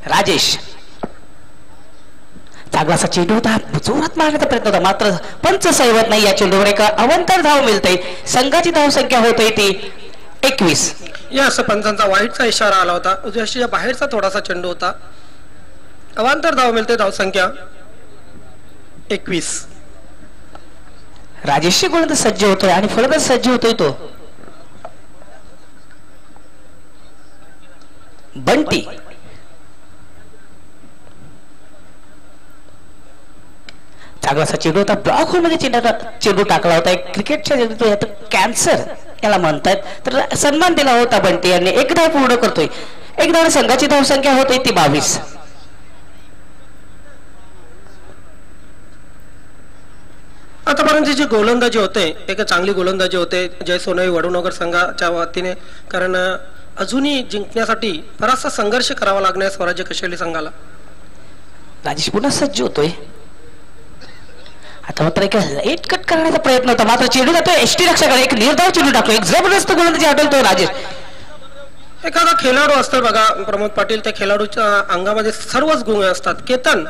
राजेश. चांगलासा चेंडू होता, जोरात मारण्याचा प्रयत्न होता, मात्र पंच सहमत नाही. या चेंडूवर एक अवंतर धाव मिळते. संघाची धाव संख्या होते ती 21. या असं पंचांचा वाईटचा इशारा आला होता. उजव्या बाहेरचा थोडासा चेंडू होता. अवांतर धाव मिळते. धाव संख्या 21. राजेशची गोलंदाज सज्ज होतोय आणि फलंदाज सज्ज होतोय तो बंटी. चांगलासा चेंडू होता, ब्लॉक होल मध्ये चेंडू टाकला होता. क्रिकेटच्या कॅन्सर याला म्हणतात. तर सन्मान दिला होता बंटी यांनी. एक धाव पूर्ण करतोय. एक धाव संघाची धाव संख्या होते ती 22. आतापर्यंत जी गोलंदाजी होते एक चांगली गोलंदाजी होते जय सोनई वडूनगर संघाच्या वतीने, कारण अजूनही जिंकण्यासाठी बराचसा संघर्ष करावा लागणार स्वराज्य कशेली संघाला. राजेश पुन्हा सज्ज होतोय. आता मात्र एक लेट कट करण्याचा प्रयत्न होता, मात्र चेंडू जातोय एसटी रक्षकाला. एक निर्धाव चेंडू टाकतो. एक जबरदस्त गोलंदाजी आढळतोय राजेश. एखादा खेळाडू असतो बघा प्रमोद पाटील, त्या खेळाडूच्या अंगामध्ये सर्वच गुण असतात. केतन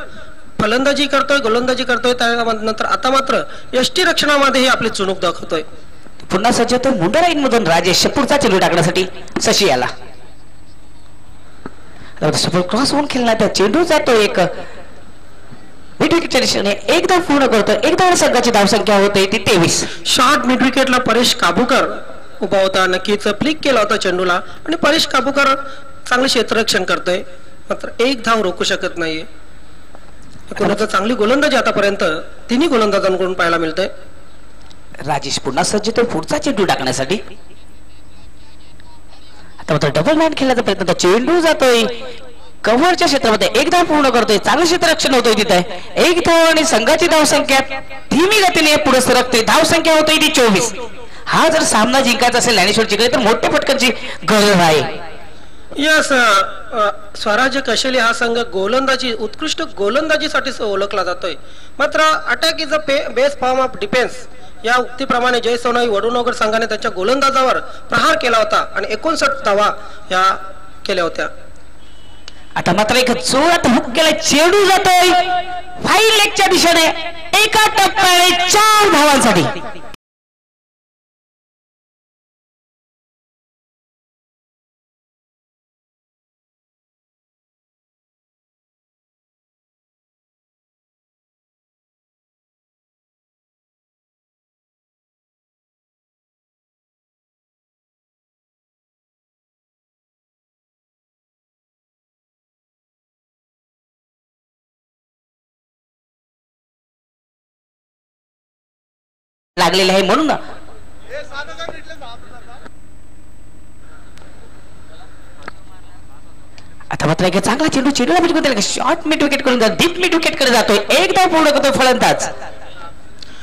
फलंदाजी करतोय, गोलंदाजी करतोय, त्यानंतर आता मात्र यष्टी रक्षणामध्येही आपली चुणूक दाखवतोय. पुन्हा सज्ज होतोय मुंडा लाईन मधून राजेश पुढचा चेंडू टाकण्यासाठी शशी याला. क्रॉस होऊन खेळणार त्या चेंडू जातोय एक मिड विकेटच्या दिशेने. एक धाव पूर्ण करतोय. एक धाव संघाची धाव संख्या होते ती 23. शॉर्ट मिड विकेटला परेश काबूकर उभा होता. नक्कीच फ्लिक केला होता चेंडूला आणि परेश काबूकर चांगले क्षेत्ररक्षण करतोय, मात्र एक धाव रोखू शकत नाहीये. कोणाचं चांगली गोलंदाजी आतापर्यंत तिन्ही गोलंदाजांकडून पाहायला मिळतंय. राजेश पुन्हा सज्ज होतोय पुढचा चेंडू टाकण्यासाठी. आता मात्र डबल मॅन खेळण्याचा प्रयत्न. चेंडू जातोय कव्हरच्या क्षेत्रामध्ये. एक धाव पूर्ण करतोय. चांगलं क्षेत्ररक्षण होतोय तिथे. एक धाव आणि संघाची धाव संख्या धीमी गतीने पुढे सरकते. धाव संख्या होते ती 24. हा जर सामना जिंकायचा असेल ज्ञानेश्वर जिंकले तर मोठ्या फटकांची गरज आहे. यस, स्वराज्य कशेली हा संघ गोलंदाजी उत्कृष्ट गोलंदाजीसाठी ओळखला जातोय. मात्र attack is a best form of defence या उक्तीप्रमाणे जय सोनई वडूनगर संघाने त्यांच्या गोलंदाजावर प्रहार केला होता आणि 59 धावा या केल्या होत्या. आता मात्र एक जोरात हुक केला. चेंडू जातोय फाईल लेगच्या दिशेने. एका टप्प्याने 4 धावांसाठी. लागलेले आहे म्हणून आता मात्र एक चांगला चेंडू चेंडूला mid wicket short mid wicket कडून डीप मिड विकेट कडे जातोय. एक धाव पूर्ण करतोय फलंदाज.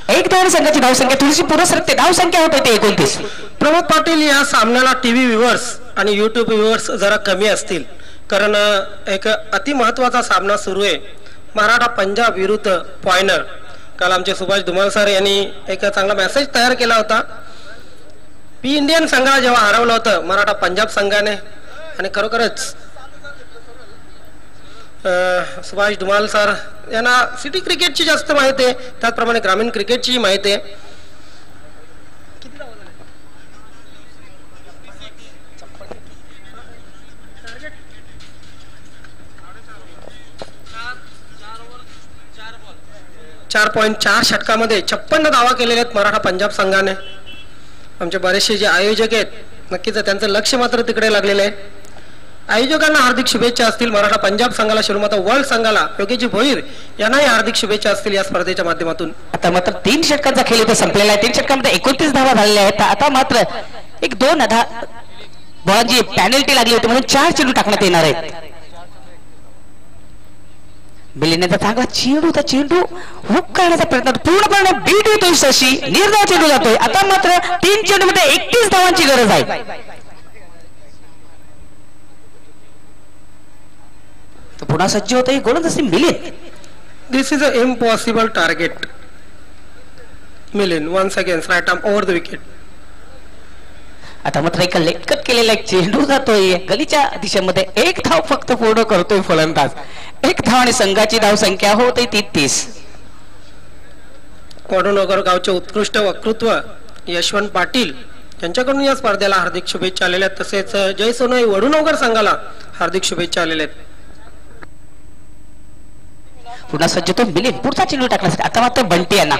एक धाव संघाची धाव संख्या थोडीशी पुढे सरकते. धाव संख्या होते ते 29. प्रमोद पाटील, या सामन्याला टीव्ही व्ह्युअर्स आणि युट्यूब व्ह्युअर्स जरा कमी असतील, कारण एक अति महत्वाचा सामना सुरू आहे. मराठा पंजाब विरुद्ध पॉइनर. काल आमचे सुभाष धुमाल सर यांनी एक चांगला मेसेज तयार केला होता. पी इंडियन संघाला जेव्हा हरवलं होतं मराठा पंजाब संघाने, आणि खरोखरच सुभाष धुमाल सर यांना सिटी क्रिकेटची जास्त माहिती आहे, त्याचप्रमाणे ग्रामीण क्रिकेटची माहिती आहे. 4.4 षटकामध्ये 56 धावा केलेल्या आहेत मराठा पंजाब संघाने. आमचे बरेचसे जे आयोजक आहेत नक्कीच त्यांचं लक्ष मात्र तिकडे लागलेलं आहे. आयोजकांना हार्दिक शुभेच्छा असतील. मराठा पंजाब संघाला, शिरोमाता वर्ल्ड संघाला, योगेशजी भोईर यांनाही हार्दिक शुभेच्छा असतील या स्पर्धेच्या माध्यमातून. आता मात्र 3 षटकांचा खेळ इथे संपलेला आहे. 3 षटकांमध्ये 29 धावा झालेल्या आहेत. आता मात्र एक 2 बॉलांची पॅनल्टी लागली होती म्हणून 4 चेंडू टाकण्यात येणार आहेत. बिलीने चांगला चेंडू हुक करण्याचा प्रयत्न, पूर्णपणे बीट होतोय शशी, निर्धाव चेंडू जातोय. आता मात्र 3 चेंडू मध्ये 31 धावांची गरज आहे. पुन्हा सज्ज होत गोलंदाजी Milind. This is a impossible target. Milind once again right arm over the wicket. आता मात्र एका लेटकट केलेला एक चेंडू जातोय गलीच्या दिशेमध्ये. 1 धाव फक्त पूर्ण करतोय फलंदाज. 1 धाव आणि संघाची धाव संख्या होते 33. वडूनगर गावचे उत्कृष्ट वक्तृत्व यशवंत पाटील यांच्याकडून या स्पर्धेला हार्दिक शुभेच्छा आलेल्या आहेत. तसेच जय सोनई वडूनगर संघाला हार्दिक शुभेच्छा आलेल्या आहेत. पुन्हा सज्ज तो मिलिंद पुढचा चेंडू टाकण्यासाठी. आता मात्र बंटी यांना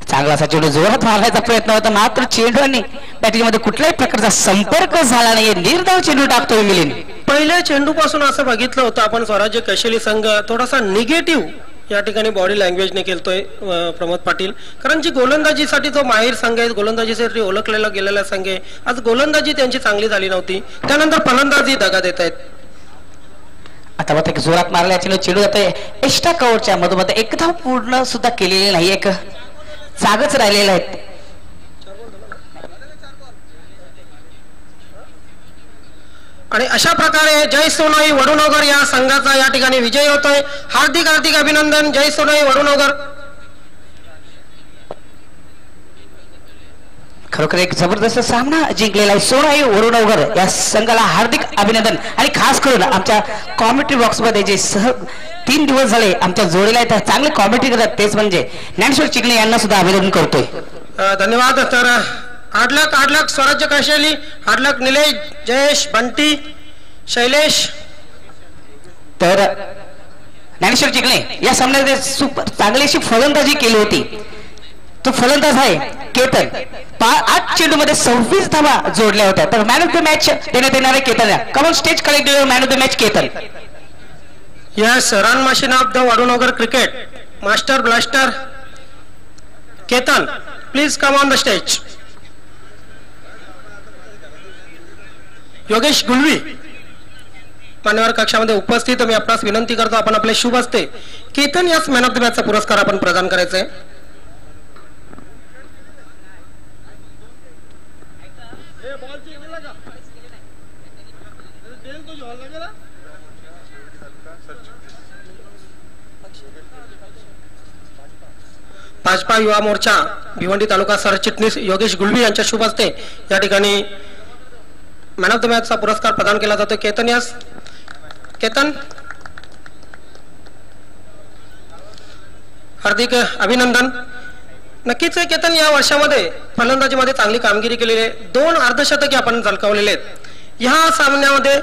चांगला असा चेंडू जोरात मारण्याचा प्रयत्न होता मात्र चेंडू आणि बॅटिंग मध्ये कुठल्याही प्रकारचा संपर्क झाला नाही. निर्धाव चेंडू टाकतोय मिलिंद. पहिल्या चेंडू पासून असं बघितलं होतं आपण स्वराज्य कशेली संघ थोडासा निगेटिव्ह या ठिकाणी बॉडी लँग्वेजने केलतोय प्रमोद पाटील. कारण जी गोलंदाजीसाठी जो माहीर संघ आहे, गोलंदाजीसाठी ओळखलेला गेलेला संघ आहे, आज गोलंदाजी त्यांची चांगली झाली नव्हती. त्यानंतर फलंदाजी दगा देत आहेत. आता मात्र एक जोरात मारल्या चेंडू जातोय एक्स्ट्रा कव्हरच्या मधोमध. 1 धाव पूर्ण सुद्धा केलेली नाही. एक जागच राहिलेले आहेत. आणि अशा प्रकारे जय सोनई वडूनगर या संघाचा या ठिकाणी विजय होतोय. हार्दिक हार्दिक अभिनंदन जय सोनई वडूनगर. खरोखर एक जबरदस्त सामना जिंकलेला आहे. सोनई वडूनगर या संघाला हार्दिक अभिनंदन. आणि खास करून आमच्या कॉमेंट्री बॉक्स मध्ये जे 3 दिवस झाले आमच्या जोडीला येतात चांगले कॉमेंट्री करतात तेच म्हणजे ज्ञानेश्वर चिकणे यांना सुद्धा अभिनंदन करतोय. धन्यवाद. तर हार्डलक स्वराज्य कशेली, हार्डलक निलेश, जयेश, बंटी, शैलेश. तर ज्ञानेश्वर चिकणे या सामन्यात सुपर चांगली अशी फलंदाजी केली होती. तो फलंदाज आहे केतन. 8 चेंडू मध्ये 26 धावा जोडल्या होत्या. तर मॅन ऑफ द मॅच देण्यात येणार आहे Ketan. Come on stage collected man of the match Ketan. Yes, run machine of the Vadunagar cricket master blaster Ketan, please come on the stage. Yogesh Gulvi मान्यवर कक्षामध्ये उपस्थित. मी आपणास विनंती करतो आपण आपले शुभ हस्ते केतन यास मॅन ऑफ द मॅचचा पुरस्कार आपण प्रदान करायचा आहे. भाजपा युवा मोर्चा भिवंडी तालुका सरचिटणीस योगेश गुलवी यांच्या शुभ हस्ते या ठिकाणी मॅन ऑफ द मॅचचा पुरस्कार प्रदान केला जातो. केतन यास. केतन हार्दिक अभिनंदन. नक्कीच केतन या वर्षामध्ये फलंदाजीमध्ये चांगली कामगिरी केलेली आहे. 2 अर्धशतके आपण झळकावलेले आहेत. ह्या सामन्यामध्ये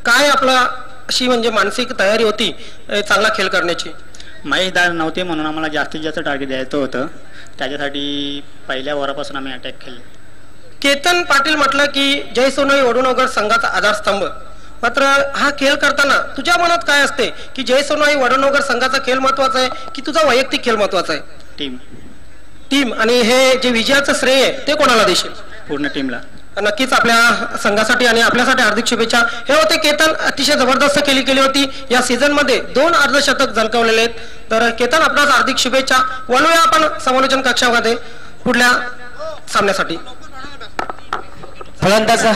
काय आपला अशी म्हणजे मानसिक तयारी होती चांगला खेळ करण्याची? महेशदार नव्हते म्हणून आम्हाला जास्तीत जास्त टार्गेट द्यायचं होतं. त्याच्यासाठी पहिल्या ओव्हरपासून आम्ही अटॅक केले. केतन पाटील म्हटलं की जय सोनई वडूनगर संघाचा आधारस्तंभ. मात्र हा खेळ करताना तुझ्या मनात काय असते की जय सोनई वडूनगर संघाचा खेळ महत्वाचा आहे की तुझा वैयक्तिक खेळ महत्वाचा आहे? टीम. आणि हे जे विजयाचं श्रेय आहे ते कोणाला देशील? पूर्ण टीमला. नक्कीच आपल्या संघासाठी आणि आपल्यासाठी हार्दिक शुभेच्छा. हे होते केतन. अतिशय जबरदस्त केली होती. या सीझन मध्ये 2 अर्धशतक झळकावलेले आहेत. तर केतन आपणास हार्दिक शुभेच्छा. वळूया आपण समालोचन कक्षामध्ये पुढल्या सामन्यासाठी. फलंदाज